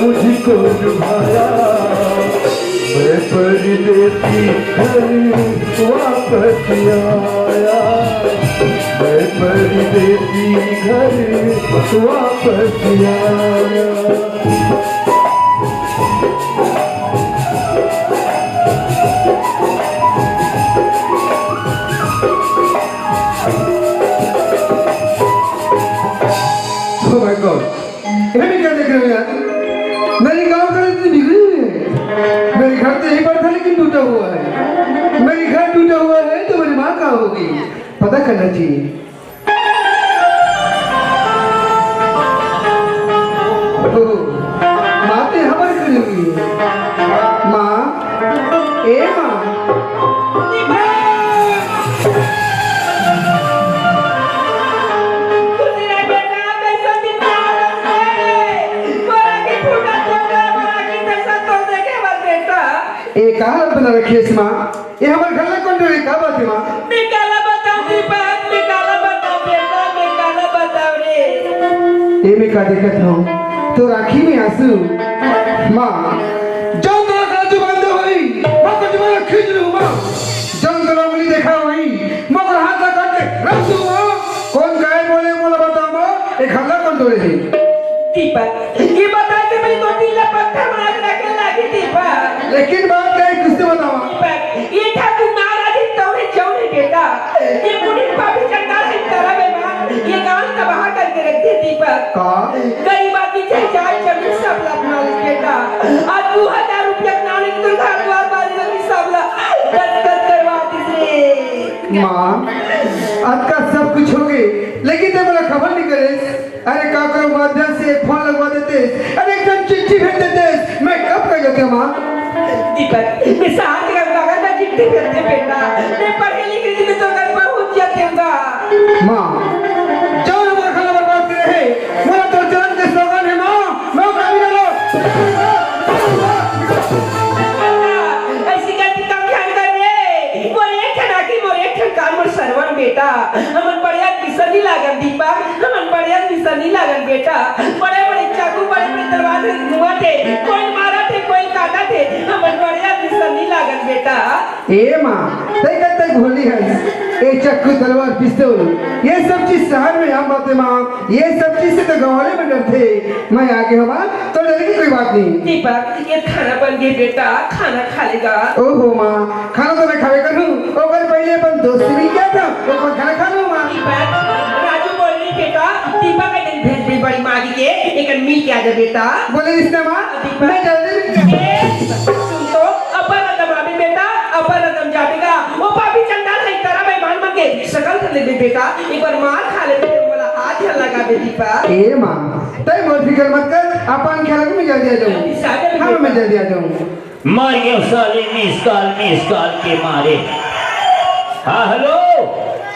मुझको लुभाया मैं परदेसी घर वापस आया मैं परदेसी घर वापस आया Oh my God! ये भी क्या देख रहे हो यार? मेरी गाँव घर इतनी बिगड़ी हुई है। मेरे घर तो यही पर था लेकिन टूटा हुआ है। मेरी घर टूटा हुआ है तो मेरी माँ कहाँ होगी? पता करना चाहिए। ओह, माँ तो यहाँ पर खड़ी हुई है। माँ, ए माँ। एक हाल बना रखी है माँ ये हमारे घर में कौन रहे क्या बात है माँ मैं काला बताऊं दीपक मैं काला बताऊं बेटा मैं काला बताऊं रे ये मैं क्या देखता हूँ तो राखी में आंसू माँ जब तेरा काजू बांधे हुई माँ को तुम्हारा खींच लूँ माँ जब तेरा मुझे देखा हुई माँ को हाथ लगा के रख दूँ माँ कौन कहे बोले बोला बताओ माँ एक हल्ला कौन तोड़े थे दीपक ये बता के मेरी तो टीला पत्थर बना के रखे लागी दीपक लेकिन बात क्या है किससे बताओ दीपक ये ठाकुर नाराज है तौरे चौरे बेटा ये मुनि पापी चंडाल है तरह में मां ये गांव का बाहर करके रख दे दीपक का गरीब आदमी चाहे चाहे जमीन सब अपना बेटा आज 2000 रुपया नाले तो घर द्वार बारी में सब ला कट करवा दीजिए माँ आज का सब कुछ हो गए लेकिन ते मला खबर नहीं करे अरे का करो माध्यम से फोन लगवा देते अरे एकदम चिट्ठी भेज देते मैं कब कर जाते माँ दीपक मैं साथ का कागज में चिट्ठी भेजते बेटा मैं पढ़े लिखे दिन तो घर पहुंच जाते हूँ माँ जाओ हमारा खाना बर्बाद कर रहे मेरा तो चरण के स्लोगन है माँ मैं कभी ना लो ऐसी गलती कम ध्यान कर रे मोरे ठना की मोरे ठनकार मोर सरवन बेटा हमन बढ़िया किसनी लागन दीपक हमन बढ़िया किसनी लागन बेटा बड़े बड़े चाकू बड़े बड़े तलवार से घुमाते कोई मारा थे कोई काटा थे हमन बढ़िया किसनी लागन बेटा बेटा ए माँ तय कब तक होली है ए चक्कू तलवार पिस्तौल ये सब चीज शहर में हम बातें माँ ये सब चीज से तो गवाले में डरते मैं आगे हवा तो डर की कोई बात नहीं। दीपक ये खाना बन गया बेटा खाना खा लेगा। ओहो माँ खाना तो मैं खावे करूँ और पहले अपन दोस्ती भी क्या था वो खाना खा लूँ माँ। दीपक राजू बोल रही बेटा दीपक का दिन भेज दे बड़ी माँ के एक मिल के आ जा बेटा। बोले इसने माँ मैं जल्दी सुन तो अपन रकम आवे बेटा अपन रकम जाएगा वो पापी चंदा नहीं करा मैं मान के शकल कर ले बेटा एक बार मार खा ले वाला हाथ लगा दे दीपक। ए माँ तय बहुत फिक्र मत कर अपन ख्याल में जल्दी आ जाऊँ। हाँ मैं जल्दी आ जाऊँ। मर गए साले मिस कॉल के मारे। हाँ हेलो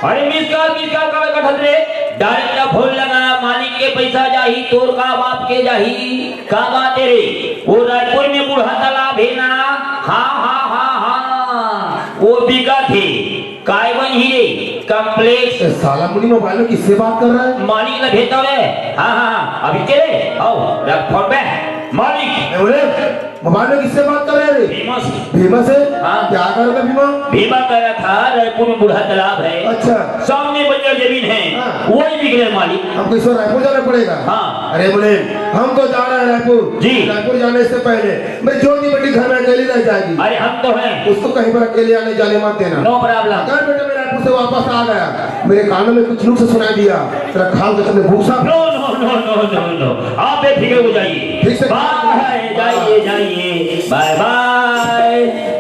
अरे मिस कॉल का कठत रे डायरेक्ट ना फोन लगा मालिक के पैसा जाही तोर का बाप के जाही का बात रे वो रायपुर में बूढ़ा तालाब है ना। हाँ वो बिका थे कायवन हीरे कम्प्लेक्स। साला मुनी मोबाइल में किससे बात कर रहा है? मालिक ने भेजा है। हाँ अभी चले आओ रख फोन पे मालिक। बोले मोबाइल में किससे बात कर रहे हैं? फेमस भीमा से? हाँ। क्या कर रहा भीमा? बीमा करा था रायपुर में बूढ़ा तालाब है। अच्छा। सामने बंजर जमीन है। हाँ। वही बिक रहे मालिक। हमको इस बार रायपुर जाना पड़ेगा। हाँ। अरे बोले हम तो जा रहे हैं रायपुर। जी। रायपुर जाने से पहले मैं ज्योति बड़ी घर में अकेली रह जाएगी। अरे हम तो हैं उसको कहीं पर अकेले आने जाने मत देना। No problem. अगर बेटा मैं रायपुर से वापस आ गया मेरे कानों में कुछ नुक्स सुनाई दिया तेरा खाल का तुमने भूसा। No no no no no no आप बेफिक्र हो जाइए। ठीक से। बाय जाइए बाय बाय।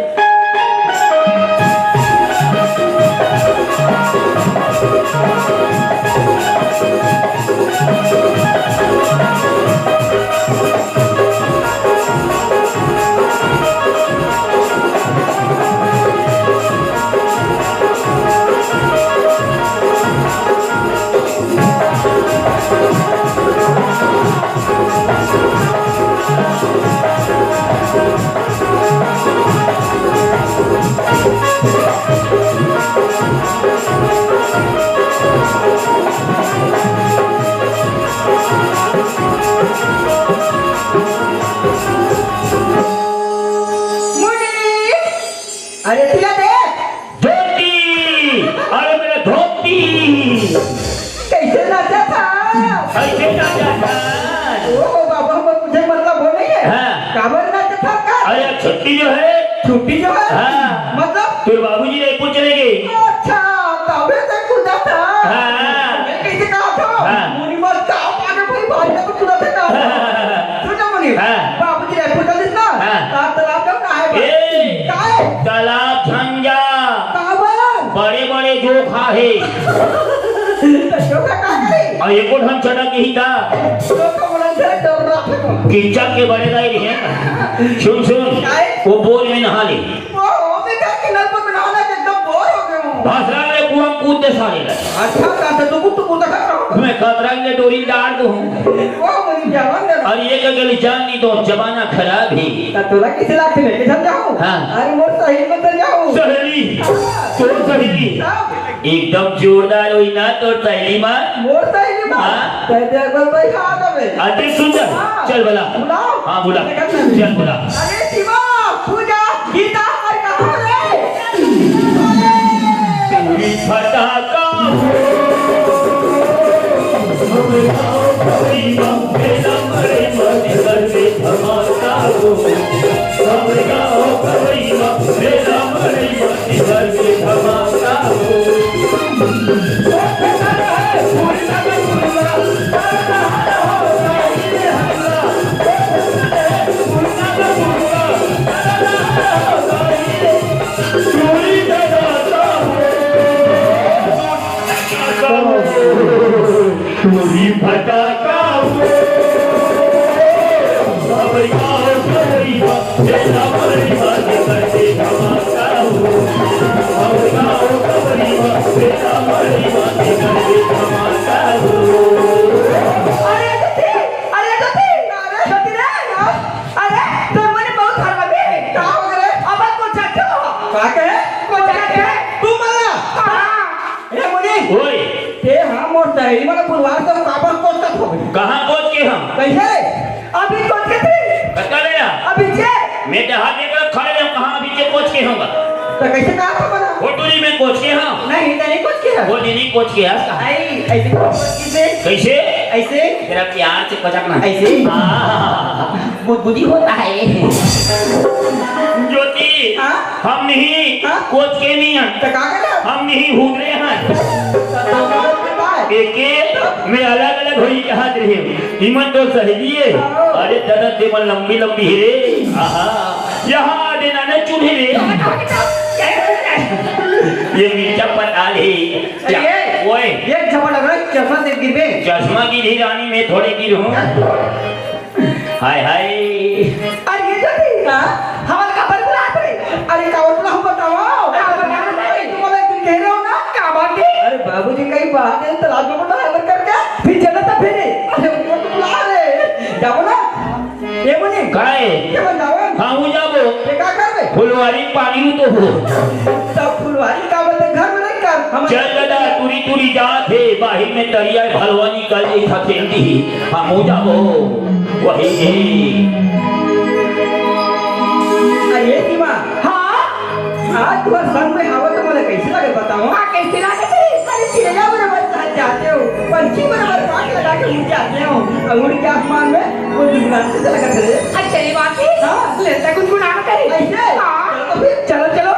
अरे तिला दे धोती अरे मेरा धोती कैसे नाचा था? ऐसे ना जाता। ओ बाबा मुझे मतलब वो नहीं है। हाँ। काबर नाचा था का? अरे छुट्टी जो है छुट्टी जो है हाँ। मतलब फिर बाबूजी रायपुर चले गए। अच्छा तबे से कूदा था। हाँ। मैं कैसे कहा था? हाँ। मुनी मत का आगे कोई भाई को कूदा था का? सुनो मुनी हाँ। बाबूजी रायपुर चल दिस ना हाँ। तालाब का है ए। का है तालाब झंझा काबर बड़े बड़े जोखा है जोका का है और एक और हम चढ़ा के ही था जोका बोला से डर रहा था। कीचड़ के बड़े दायरे हैं। सुन काय? वो बोल में नहा ले वो मैं क्या किनारे पर बनाना एकदम बोर हो गया हूँ। भाषा में कुआं कूदते सारे लगे। अच्छा का तो कुछ कर रहा हूँ। मैं खतरा के डोरी डाल दूं वो मुझे जवान दे। और ये अगली जान नहीं तो जमाना खराब है। तोला किस लाख में ले जाऊँ? हाँ। अरे मोर सही में तो जाऊँ। सहेली तो सहेली एकदम जोरदार हुई ना तो सहेली माँ मोर सही में हाँ। कहते अगर भाई खा दबे। अरे सुंदर हाँ। चल बोला बुलाओ। हाँ बोला चल बोला। अरे शिवा पूजा गीता हर कहाँ रे? फटाका कहाँ पहुँच के हम कैसे अभी कौन के थे? बता लेना अभी जे मैं हाथ लेकर खड़े रहे कहाँ अभी के पहुँच के होगा तो कैसे कहा था बना होटली में कोच के हाँ नहीं तो नहीं कुछ किया वो नहीं कोच के हाँ आई ऐसे कैसे कैसे ऐसे तेरा प्यार से कोचकना ऐसे बुद्धि होता है ज्योति हाँ? हम नहीं हाँ? कोच के नहीं हैं तो कहा कर हम नहीं हूँ रहे हैं एक में अलग अलग हुई कहा रहे हिम्मत तो सहेली है अरे दर्द देवल लंबी लंबी है रे आहा यहाँ देना न चुने रे ये मिर्चा पता ले ओए एक झपड़ लग रहा है चश्मा से गिर गए चश्मा गिरी रानी में थोड़े गिर हूँ हाय हाय अरे ये जल्दी का हमारे का पर बुला अरे का और बुला हम बताओ तुम वाला दिन कह रहे हो ना का बात है अरे बाबूजी कहीं बात है तलाश में बता अगर करके फिर चला था फिर अरे वो तो बुला रहे जाओ ना ये मुझे काय क्या बताओ हाँ हूँ जाबो ये क्या कर रहे फुलवारी पानी तो हो सब फुलवारी का बोलते घर में नहीं कर हम चल दादा तुरी तुरी जात है बाहिर में तरिया भलवानी कल एक हथेली हम हो जाबो वही अरे दीवा हाँ आज तुम्हारे संग में आवा तो मुझे कैसे लगे बताओ हाँ कैसे लगे अरे चिड़िया बराबर साथ जाते हो पंछी बराबर पाँच लगा के उड़ जाते हो अंगूर के आसमान में वो गुनगुनाते से लगा थे अच्छा ये बाकी हाँ लेता गुनगुनाना करे ऐसे हाँ तो फिर चलो चलो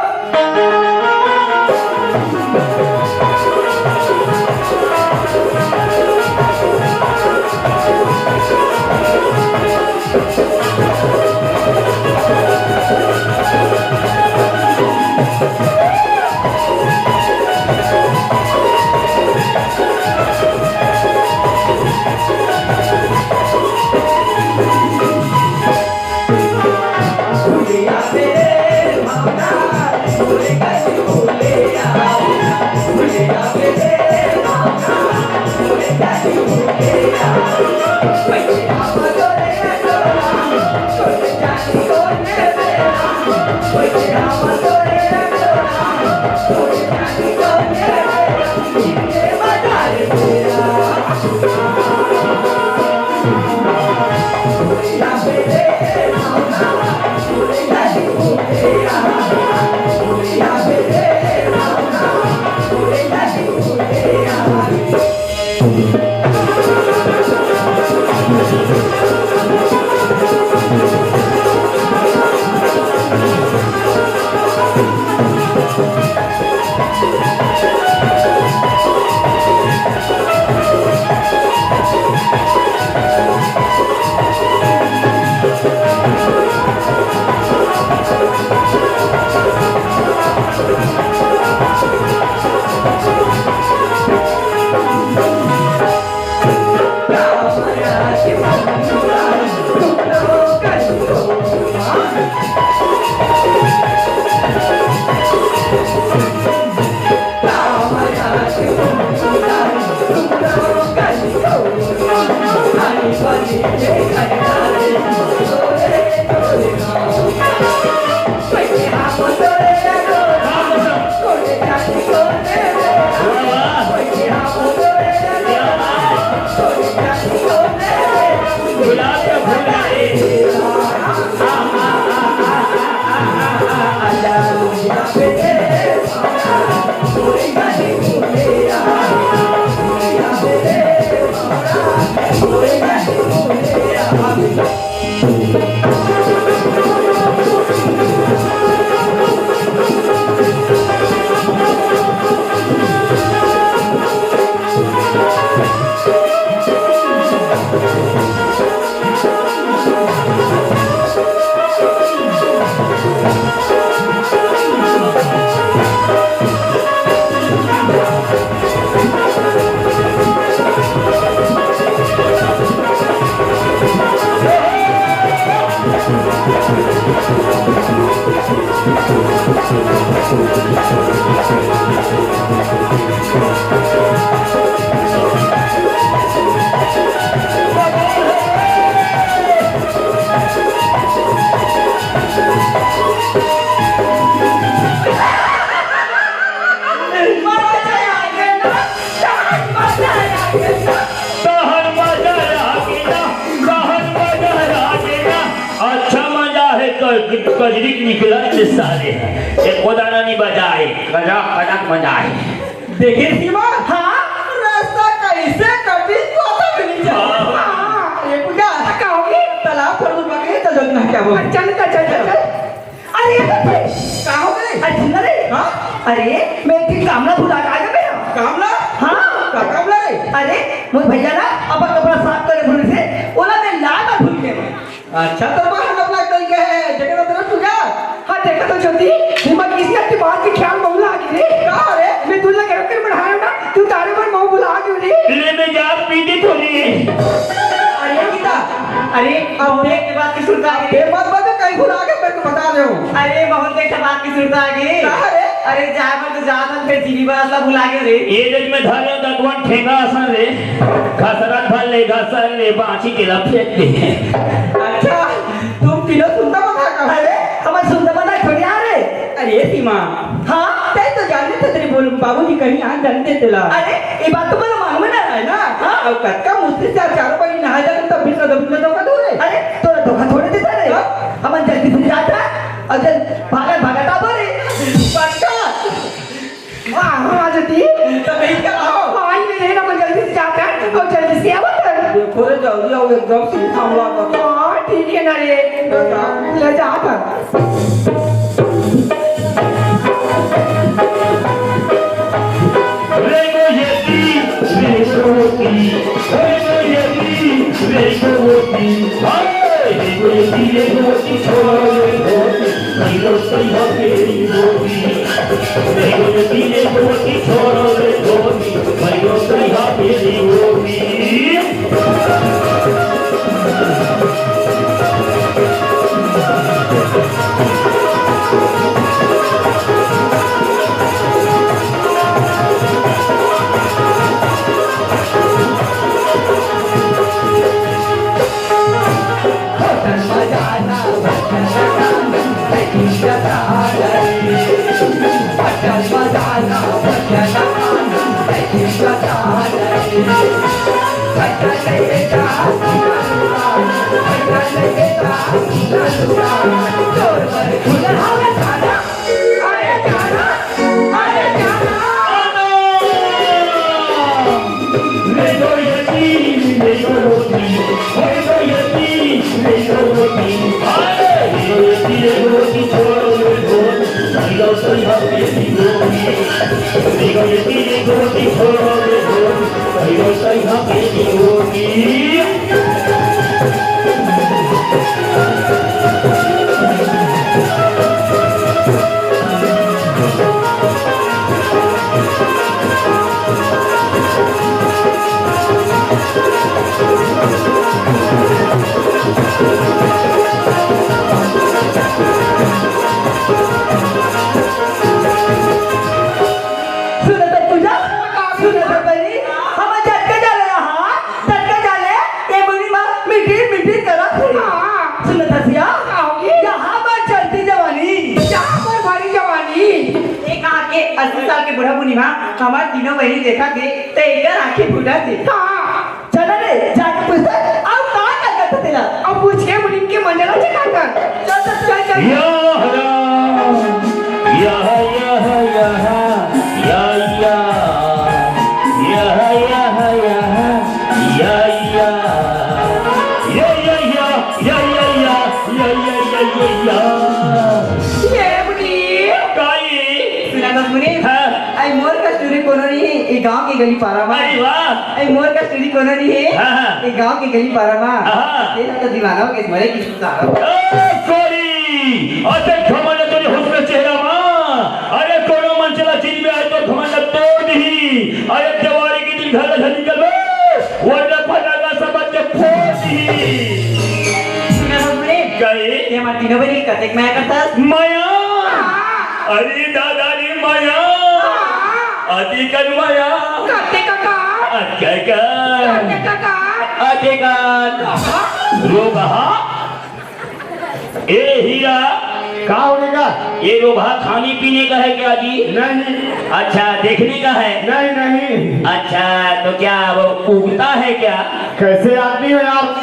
कजरी निकला से साले एक कोदाना नहीं बजाए गजा कड़क बजाए देखिए सीमा हाँ रास्ता कैसे कटी पता भी नहीं चला ये पूजा क्या होगी तालाब पर उठ के तो जगना क्या वो चल अरे कहाँ हो गए अच्छा रे हाँ अरे मैं एक कामला भुला के आ गया कामला हाँ क्या कामला रे अरे मोर भैया ना अब कपड़ा साफ करे भूल से ओला मैं लाल भूल गया अच्छा तो बाहर कपड़ा कर गए है जगह तरफ पूजा हाँ देखा तो ज्योति हिम्मत किसी की बात की ख्याल बहु ला रे कहाँ रे मैं दूल्हा के रख कर बढ़ाया ना तू तारे पर बहु बुला क्यों रे ले में जा पीटी थोड़ी अरे गीता अरे अब देख के बात की सुनता है ये मत बता कहीं भुला के मैं तो बता दे हूं अरे बहुत देख के बात की सुनता है कहां रे अरे जा मत ज्यादा फिर जीवी बासला भुला के रे ये जज में धारे दतवन ठेंगा आसन रे खसरत भल ले घसर ले बांची के लफेट ले अच्छा तुम किलो सुनता बता का अरे हमार सुनता बता छोड़ यार रे अरे सीमा हां तै तो जानते थे तेरे बोल बाबूजी कहीं हां जानते तेला अरे ये बात तो बोलो मालूम ना है ना हां अब कटका मुझसे चार बजे नहा जा तब भी तो धोखा दो रे अरे तोरा धोखा थोड़े देता रे हम जल्दी भूल जाता और जल भागता दो रे पक्का वाह हां जल्दी तो नहीं क्या आओ हां नहीं ना मैं जल्दी से जाता और जल्दी से आओ देखो रे जल्दी आओ एकदम से सामला का हां ठीक है ना रे ले जा कर हमारे तीनों बहनी देखा थे तो एक आंखें फूटा थी हाँ चलो रे जाके पूछता अब कहाँ कर करते तेरा अब पूछ के मुनीम के मंडला चला कर चल चल चल चल या गांव की गली पारा मा अरे वाह ए मोर का स्टोरी कोनो नहीं है हां ए गांव की गली पारा मा हां तेरा तो दीवाना हो के मरे की सारा ए कोरी अरे खमन तेरे हुस्न चेहरा मा अरे कोनो मन चला चीज में आए तो खमन तोड़ दी अरे जवारी की दिल घर से निकल वरना फटाका सब के फोड़ दी सुना हमने गए ये मार्टिनो बनी कतेक मैं करता माया अरे दादा रे माया आदि कनवाया कते काका क्या कते काका आदि का रोबा ए हीरा कहाँ होने का? ये रोबा खाने पीने का है क्या जी? नहीं अच्छा देखने का है? नहीं नहीं। अच्छा तो क्या वो उगता है क्या? कैसे आदमी हो आप?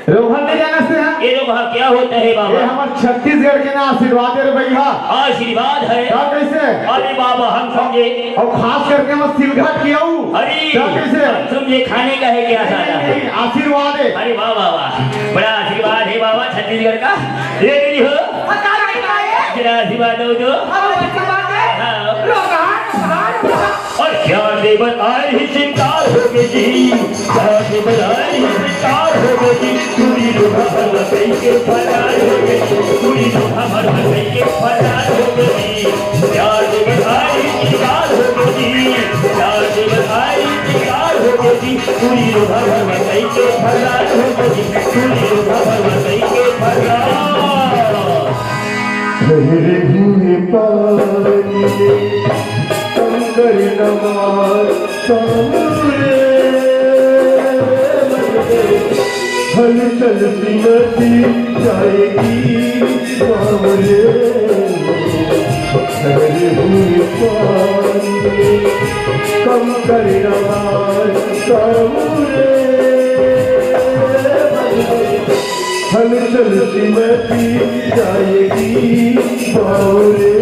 रोहन ने जाना से है ये लोग क्या होता है ये बाबा? हमार छत्तीसगढ़ के ना आशीर्वाद है रे भैया आशीर्वाद है। क्या कैसे अरे बाबा हम समझे, और खास करके मैं सिलघाट किया हूँ अरे क्या कैसे हम समझे खाने का है क्या सारा? नहीं, आशीर्वाद है अरे वाह वाह वाह, बड़ा आशीर्वाद है बाबा छत्तीसगढ़ का। ये मेरी हो जरा आशीर्वाद दो दो। हाँ। और क्या देवर आए ही चिंतार हो गई जी, क्या देवर आए ही चिंतार हो गई जी, पूरी लोहा भर मकई के फरार हो गई, पूरी लोहा भर मकई के फरार हो गई। क्या देवर आए ही चिंतार हो गई जी, क्या देवर आए ही चिंतार हो गई जी, पूरी लोहा भर मकई के फरार हो गई, पूरी लोहा भर मकई के फरार। ठहरे हुए पानी कंकर नवार सामने हल चलती मती जाएगी बावरे। ठहरे हुए पानी कंकर नवार सामने हल चलती मती जाएगी बावरे।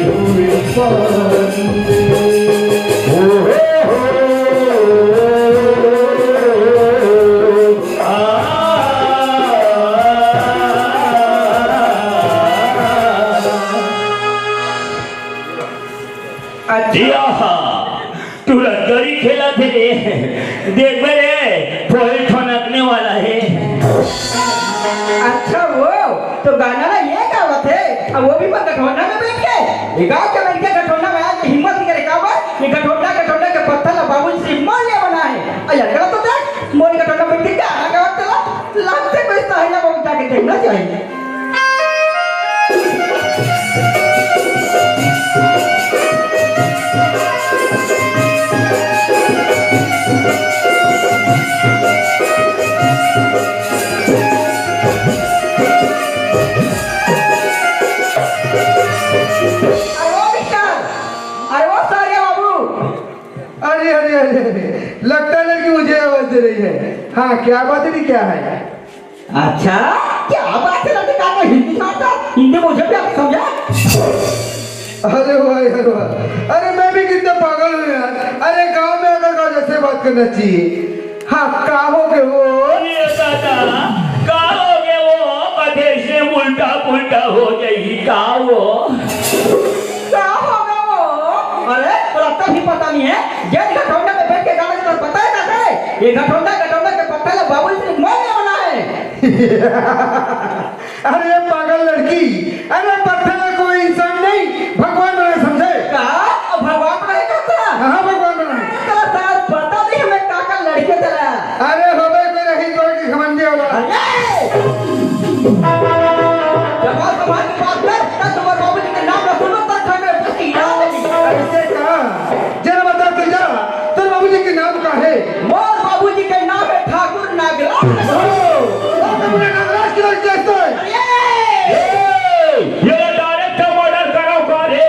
हुए पानी दिया तुरंत गरी खेला थे देख मेरे फोल ठनकने वाला है। अच्छा वो तो गाना ना ये गावत है, अब वो भी मैं गठौना में बैठ के गाँव के बैठ के गठौना में आज हिम्मत करे का बात ये गठौना के पत्थर बाबू से मार लिया बना है। अरे गलत तो देख मोरी गठौना बैठ के गाना गावत चला लगते कोई सहायता बाबू जाके देखना चाहिए। अरे अरे अरे लगता है कि मुझे आवाज दे रही है। हाँ क्या बात है क्या है? अच्छा क्या बात है लड़के का हिंदी समझता हिंदी मुझे भी आप समझा। अरे भाई अरे वाह, अरे मैं भी कितना पागल हूँ यार। अरे गांव में अगर गाँव जैसे बात करना चाहिए। हाँ कहोगे वो ये दादा कहोगे वो प्रदेश से उल्टा पुल्टा हो जाएगी का वो क्या होगा वो? अरे लगता भी पता नहीं है ये गठौना में बैठ के गाना का पता है क्या है? ये गठौना के पत्थर बाबू से मार लिया बना है। अरे ये पागल लड़की, अरे पत्थर में कोई इंसान नहीं भगवान बना समझे। कहा भगवान बना करता हाँ भगवान बना। तेरा सार पता नहीं हमें काका लड़के तेरा। अरे हो गए कोई रही तो की खमंजे वाला। जब आप समाज की बात कर तब तुम्हारे बाबू जी के नाम ना सुनो तब हमें पसीना ऐसे कहा जरा बता तू जा तेरे बाबूजी के नाम का है? मोर बाबू जी के नाम है ठाकुर नागराज। अपने नागराज की लड़की है। ये डायरेक्ट मर्डर करो करे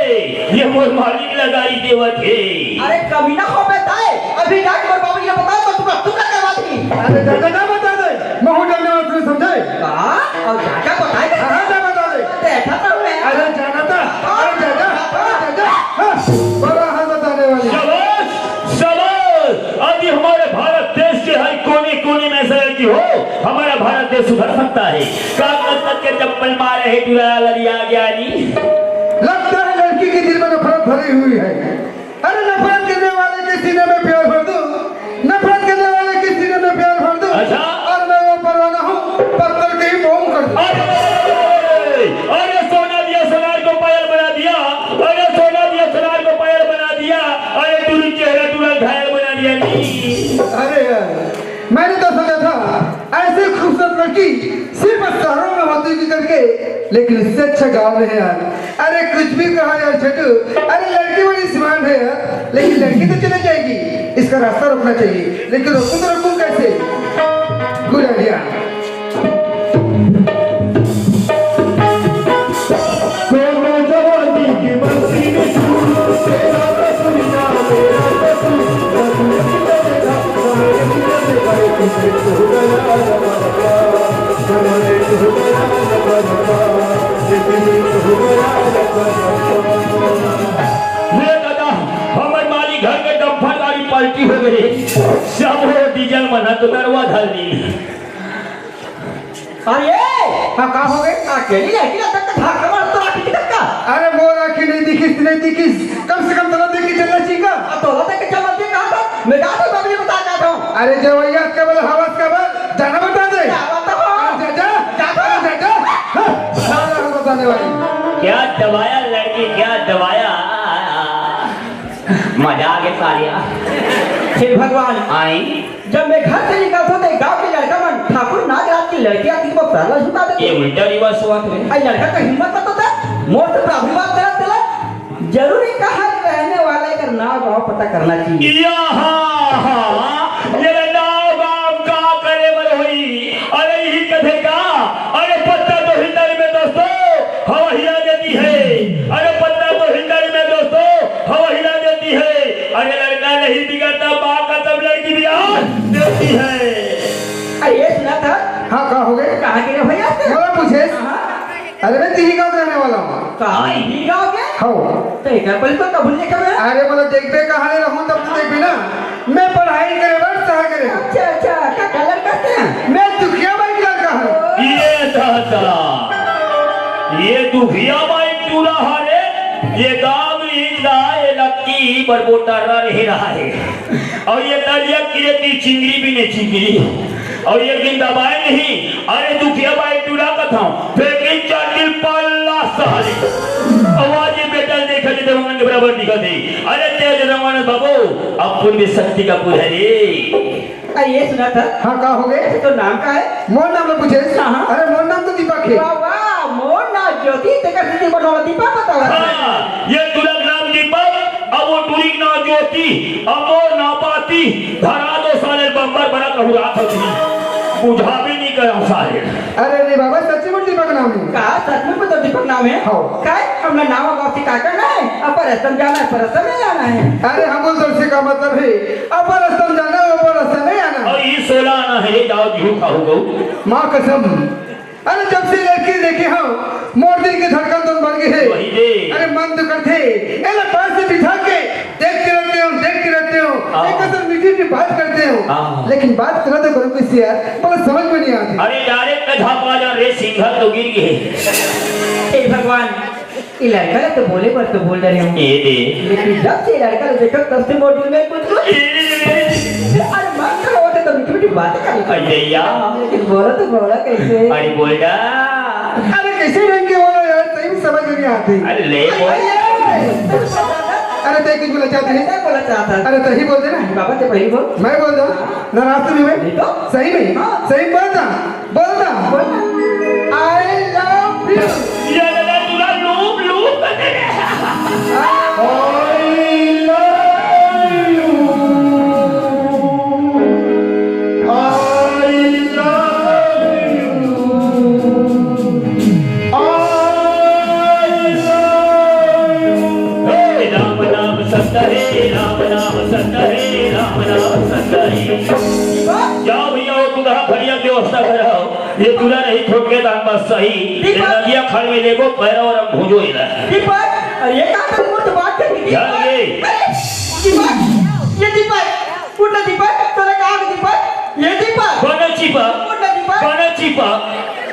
ये मोर मालिक लगाई देवत है। अरे कभी ना हो बेटाए अभी जाके मोर बाबू जी ने बताया तो तुम करवा दी। अरे जाकर ना बता दे मैं हूँ डरने वाला तुझे समझे। और जाकर बताए हाँ जा बता दे। देखा तो मैं अरे जाना था अरे जा बड़ा हाल बताने वाली। शाबाश शाबाश, अभी हमारे भारत देश के हर कोने कोने में ऐसा की हो हमारा भारत देश सुधर सकता है। कागज के चप्पल मारे है तुरा लड़िया ज्ञानी। लगता है लड़की के दिल में नफरत भरी हुई है। अरे नफरत करने वाले के सीने में प्यार भर दो, नफरत करने वाले के सीने में प्यार भर दो। अच्छा। और मैं वो परवाना हूँ पत्थर के ही बोम कर दो। अरे सोना दिया सोनार को पायल बना दिया, अरे सोना दिया सोनार को पायल बना दिया, अरे तुरंत चेहरा तुरंत घायल बना दिया। नहीं अरे यार मैंने तो सोचा था ऐसे खूबसूरत लड़की सिर्फ शहरों में होती थी करके, लेकिन इससे अच्छा गाँव में है यार। अरे कुछ भी कहा यार छोटू, अरे लड़की बड़ी स्मार्ट है यार, लेकिन लड़की तो चली जाएगी, इसका रास्ता रोकना चाहिए। लेकिन रोकूं तो रोकूं कैसे? Good idea. Thank you. ये दादा हमर मालिक घर के डंपर गाड़ी पलटी हो गई सब हो डीजल मना तो नरवा ढल दी अरे हाँ कहाँ हो गए अकेली लड़की ना तक भाग मार तो आती तक अरे वो आखी नहीं दिखी कम से कम तो देखी चलना चाहिए तो तक चला दे कहाँ था मैं कहाँ था बाबू बता चाहता हूँ अरे जवैया का बल हवस का बल जाना बता दे सारा बताने वाली क्या दबाया लड़की क्या दबाया मजा आ गया सारिया हे भगवान आई जब मैं घर से निकलता तो गांव के लड़का मन ठाकुर नागराज की लड़की आती वो पहला झुका देते ये उल्टा रिवर्स हुआ थे आई लड़का का हिम्मत तो था मोर से प्राभी बात करा चला जरूरी कहा रहने वाले का नाम गांव पता करना चाहिए ये नाव गांव का करे बर हुई अरे यही कथे का अरे पत्ता तो हिंदरी में दोस्तों हवा हिला देती है अरे पत्ता तो हिंदरी में दोस्तों हवा हिला देती है अरे लड़का नहीं बिगड़ता बाप का तब लड़की भी देती है अरे ये सुना था हाँ कहाँ हो गए कहाँ के रे भैया बोला पूछे अरे मैं दिल्ली गाँव रहने वाला हूँ कहाँ ही गाँव के हाँ तो एक पल तो कबूल नहीं कर रहा अरे बोला देखते कहाँ नहीं रहूँ तब तो देखबे ना मैं पढ़ाई करे बस सहा करे अच्छा अच्छा क्या कलर करते हैं मैं दुखिया भाई लड़का हूँ ये दादा ये दुखिया भाई तू रहा रे ये गाँव ये लक्की बरबोटा रह रहा है और ये दलिया किरेती चिंगरी भी नहीं चिंगरी और ये दिन दबाए नहीं अरे दुखिया भाई तू रहा कथा फेंकिन चाटिल पल्ला सहारे आवाज ये बेटा देखा जे देवंगन के बराबर निकल दे अरे तेज रंगन बाबू अब पूर्व शक्ति का पूर है रे अरे ये सुना था हाँ कहाँ हो गए तो नाम का है मोर नाम में पूछे हाँ। अरे मोर नाम तो दीपक है वाह वाह मोर ना ज्योति तेकर सिद्धि बनोला दीपा बताओ हाँ, ये तुलक नाम दीपक अब वो टूरिक ना ज्योति अमोर ना पाती धरा दो साले बम्बर बना कहू रात होती बुझा भी नहीं कर साले अरे नहीं बाबा सच्ची में दीपक नाम है कहा सच में तो दीपक नाम है हाँ। काय हमने नाम गाँव से क्या करना है अपर रस्तम जाना है परस्तम नहीं जाना है अरे हम बोल से का मतलब है अपर रस्तम जाना ऊपर रास्ता नहीं आना और ये 16 आना है जाओ जीव खाओ गो माँ कसम अरे जब से लड़की देखे हम मोर दिल की धड़कन तो बढ़ गई है वही दे अरे मन तो करते एला पास से बिठा के देखते रहते हो एक कसम मीठी मीठी बात करते हो लेकिन बात करो तो करो किसी यार पर समझ में नहीं आती अरे डायरेक्ट कथा पा जा रे सिंघल तो गिर गए हे भगवान ये लड़का तो बोले पर तो बोल रहे हो ये दे लेकिन जब से लड़का देखो तब से मॉड्यूल में कुछ अरे मन का होते तो मीठी मीठी बातें कर अय्या लेकिन बोला कैसे अरे बोल जा अरे कैसे रंग के बोलो यार सही में समझ में नहीं आती अरे ले बोल अरे ते कुछ बोला चाहते हैं क्या बोला चाहता है अरे सही बोल दे ना बाबा से पहले बोल मैं बोल रहा हूँ नाराज भी मैं तो सही में सही बोलता आई लव यू ये दादा तुला लूप लूप करने राम नाम सत्य है राम नाम सत्य है राम नाम सत्य है जाओ भैया वो तुधा खड़िया व्यवस्था कराओ ये तुला नहीं ठोक के दान बस सही ये नदिया खड़ में लेगो पैरा और हम भूजो इधर दीपक अरे ये कहाँ से मुझसे बात करनी थी ध्यान दे। दीपक ये दीपक उठना दीपक तोने कहा कि दीपक ये दीपक कौन चिपक उठना दीपक कौन चिपक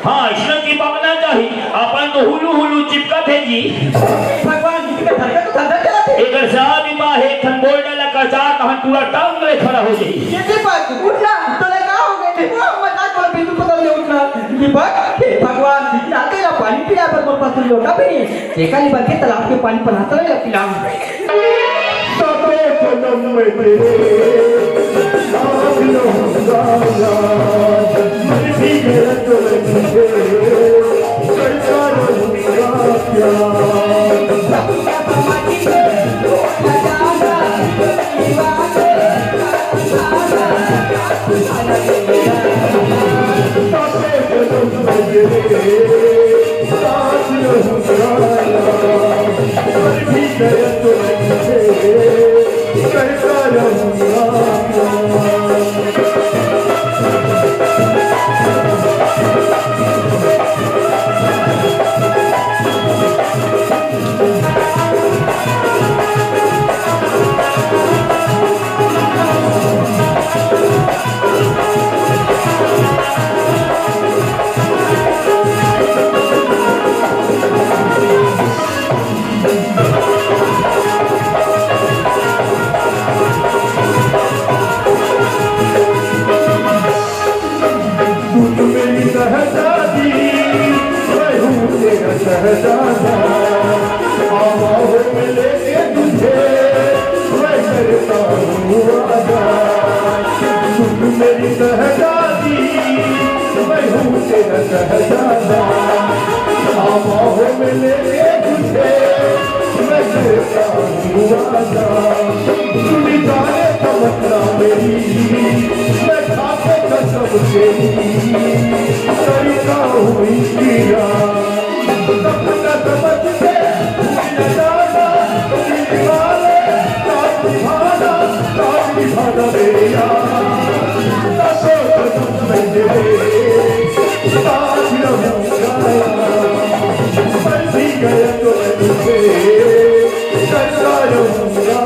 हाँ इसने चिपकना चाहिए अपन तो हुलू हुलू चिपका थे जी भगवान जी का धड़का तो धड़का चला थे एक साहब इमा है खन बोल डाला कचार कहां पूरा टांग में खड़ा हो जाए ये दीपक उठना तोने कहा हो गए दीपक मजाक वाला बिल्कुल पता नहीं उठना दीपक हे भगवान जाते ना पानी पिला पर मोर पास लोटा भी नहीं देखा नहीं बल्कि तालाब के पानी बनाता नहीं पिलाऊं सबे जन्म में तेरे साथ रहूंगा मैं भी तेरा चलेंगे करता रहूंगा प्यार सबे जन्म में तेरे साथ रहूंगा मैं भी तेरा चलेंगे करता रहूंगा शहजादा आवाज़ में लेके तुझे मैं करता हूँ वादा तुम मेरी शहजादी मैं हूँ तेरा शहजादा आवाज़ में लेके तुझे मैं करता हूँ वादा तुम जाने तमन्ना मेरी मैं खाते कसम तेरी करता हूँ इंतजार सपना समझ के न जाना मेरी वाले साथ निभाना मेरे यार कसम कसम मैं तेरे साथ रहूँगा मर भी गया तो मैं तुझे करता रहूँगा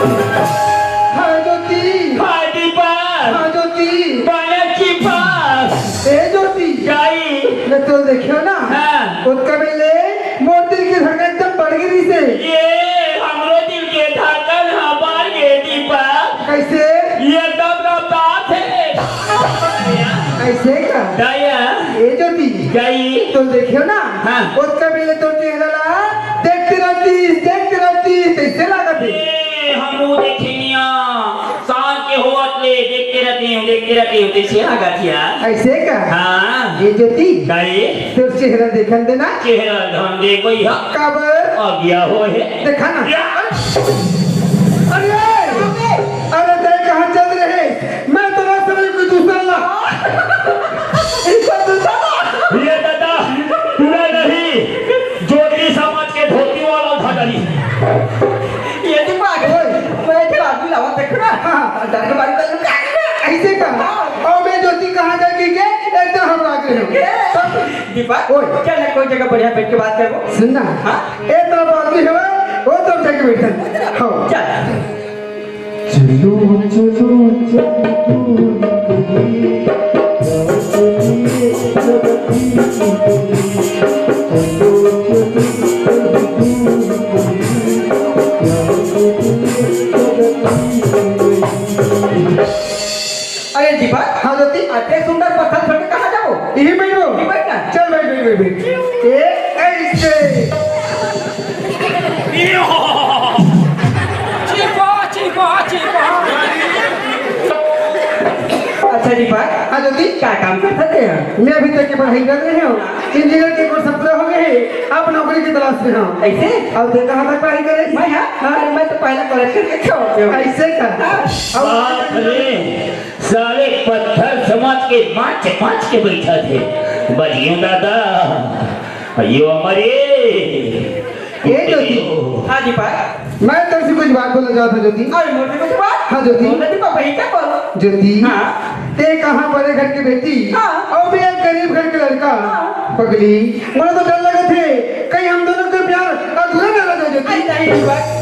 हाँ ज्योति हाँ दीपक हाँ ज्योति बालाजी पास ए ज्योति जाई मैं तो देखियो ना हाँ। उसका पहले मोर दिल की धड़कन एकदम बढ़ गई से ये हमरो दिल के धड़कन हमार के दीपक कैसे ये दम रफ्तार थे ऐसे का दया ए ज्योति जाई तो देखियो ना हाँ। उसका पहले तो चेहरा देखते रहती कैसे लागत है ए हमू देखनिया सांझ के होत ले देखते रहते हो कैसे लगा थिया ऐसे का हाँ ए ज्योति दई तो चेहरा देखन देना चेहरा धन दे कोई हा कब आ गया हो है देखा ना या अरे अरे तेरे कहाँ चल रहे मैं तो रास्ते में कोई दूसरा ला इसका दूसरा ला ये दादा पूरा नहीं ज्योति समाज के धोती वाला धगरी ये दिमाग मैं इधर आदमी लावा देख ना हाँ। डर के बारे में ऐसे कहा और मैं ज्योति कहाँ जाके के एकदम हम आगे हो दीपक ओए। चल ना कोई जगह बढ़िया बैठ के बात करो सुनना हाँ। ए तो आदमी है वो तो जाके बैठन हाँ चल चलो चलो अरे दीपक हाँ ज्योति अरे सुंदर पत्थर छोड़ के कहाँ जाओ यही बैठो यही बैठ ना। चल बैठ ए ऐसे अच्छा दीपक हाँ ज्योति क्या काम करते थे हम? मैं अभी तक की पढ़ाई कर रहे हूँ इंजीनियर के कोर्स सप्ताह हो गए हैं अब नौकरी की तलाश में हूँ ऐसे अब तक कहाँ तक पढ़ाई करे मैं हाँ अरे मैं तो पहले कॉलेज करके छोड़ दिया ऐसे का बाप रे सारे पत्थर समाज के माच के बैठा थे बजियो दादा अयो हमारे ये ज्योति हाँ दीपक मैं तुमसे कुछ बात बोलना चाहता हूँ ज्योति अरे मोटे कुछ बात हाँ ज्योति बोला दीपक वही क्या बोलो ज्योति हाँ। ते कहाँ बड़े घर की बेटी हाँ। और भी एक गरीब घर के लड़का हाँ। पगली मुझे तो डर लगे थे कहीं हम दोनों का प्यार अधूरा न रह जाए अरे ज्योति नहीं दीपक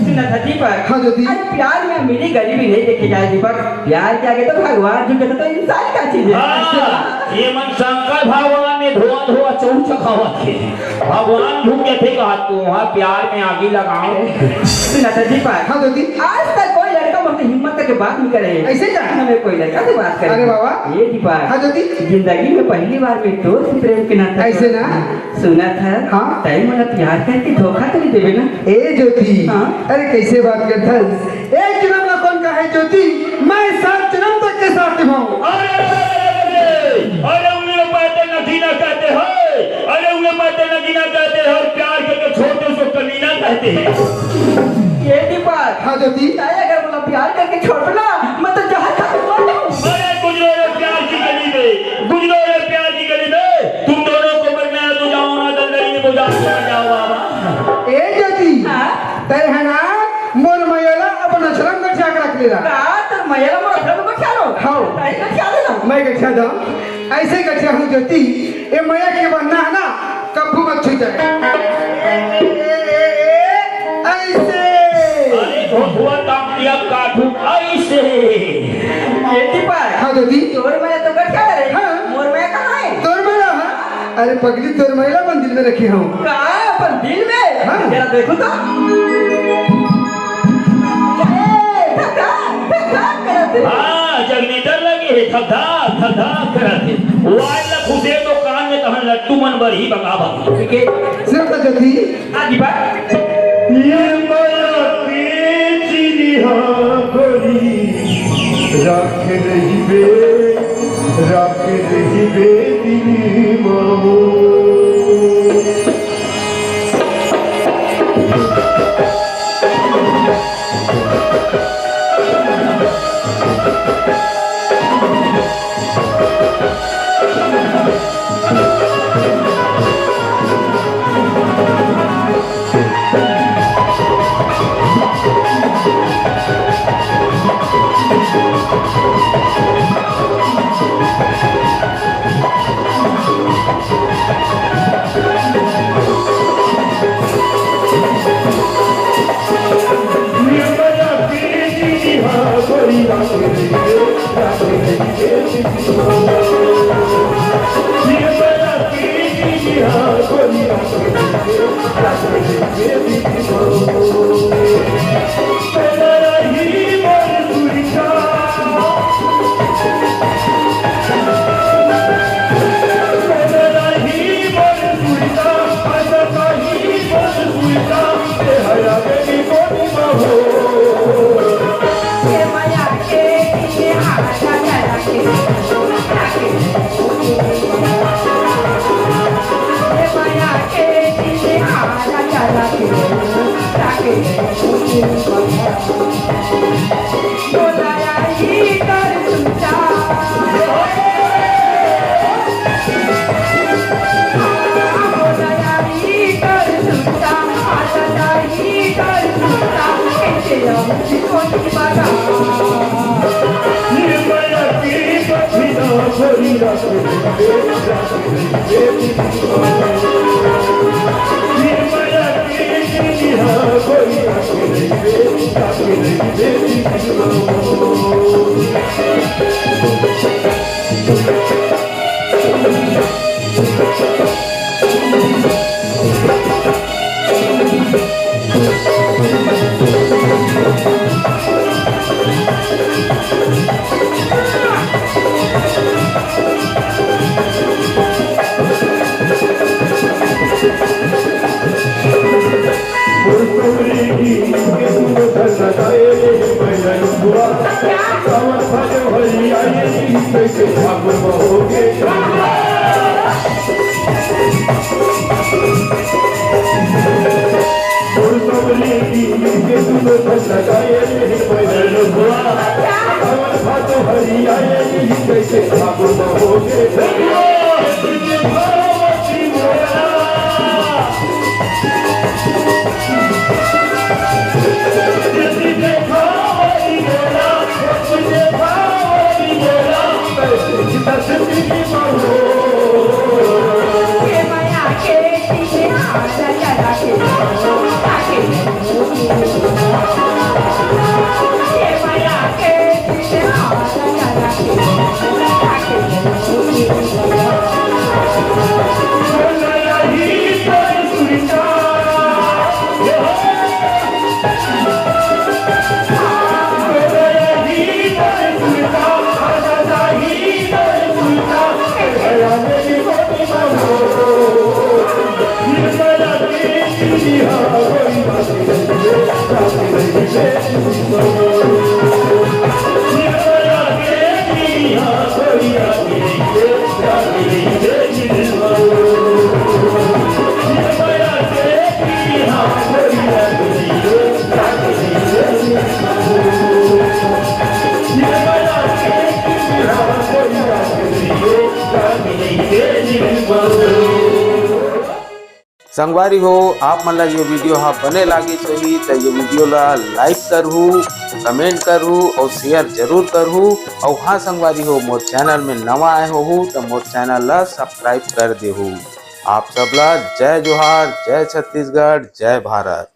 सुना था दीपक हाँ ज्योति अरे प्यार में मेरी गरीबी नहीं देखी जाए दीपक प्यार के आगे तो भगवान झुके तो इंसान का चीज है हाँ, ये मन शंकर भगवान ने धोआ चौक चखावा थे भगवान झुके थे कहा तू वहाँ प्यार में आगे लगाओ सुना था दीपक हाँ ज्योति आज तक कोई लड़का मुझसे हिम्मत करके बात नहीं करे ऐसे क्या? हमें कोई लड़का से बात करे अरे बाबा। ये दीपक हाँ ज्योति जिंदगी में पहली बार में दोस्त प्रेम के नाते ऐसे ना? सुना था हाँ। तय मला प्यार करके धोखा तो नहीं देवे ना ए ज्योति हाँ। अरे कैसे बात करता है एक जन्म ना कौन का है ज्योति मैं 7 जन्म तक के साथ निभाऊं अरे उन्हें बातें नगीना कहते हैं अरे उन्हें बातें नगीना कहते हैं और प्यार करके छोटे से कमीना कहते हैं ये दीपक हाँ ज्योति तय अगर बोला प्यार करके छोड़ ना मैं तो जहाँ तक मर जाऊं अरे गुजरो रे प्यार की गली में गुजरो रे प्यार की गली में तुम दोनों को मरना है तो जाओ ना दंडरी को जाओ बाबा ए ज्योति हाँ? तय है ना मोर मयला अपना छलंग कर छाक रख ले रहा रात मैं ये मोर फिल्म को ख्याल हो हाँ। नहीं का ख्याल है ना मैं गठिया था ऐसे गठिया हूँ ज्योति ये मैया के बनना है ना कब्बू मत छू जाए ऐसे अरे धोधुआ तांतिया काटू ऐसे ये टिपा हाँ ज्योति तोर मैं तो कर क्या रे हाँ। मोर मैं कहां है तोर मैया है अरे पगली तोर महिला मंदिर में रखी हूँ कहां है अपन दिल में हाँ। जरा देखो तो हाँ जगनीतर लगे है धधा करते वाला खुदे तो कान में तहन लट्टू मन बर ही बगावत ठीक है सिर्फ तो ज्योति आदि बा ये माया के चिन्हा गोरी राख रहिबे दिली मामो ये माया के ये आजा जरा के ये माया के ये आजा जरा के बोलाया ही कर सुनता बोलाया ही कर सुनता आजा ही कर सुनता कैसे हम कोई बात ये माया के ये आजा जरा के ये माया के ये आजा जरा संगवारी हो आप मन ला ये वीडियो हाँ बने लागे सही तो ये वीडियो ला लाइक करहू, कमेंट करहू और शेयर जरूर करहू। और हाँ संगवारी हो मोर चैनल में नवा आए हो तो मोर चैनल ला सब्सक्राइब कर देहू। आप सबला जय जोहार, जय छत्तीसगढ़, जय भारत।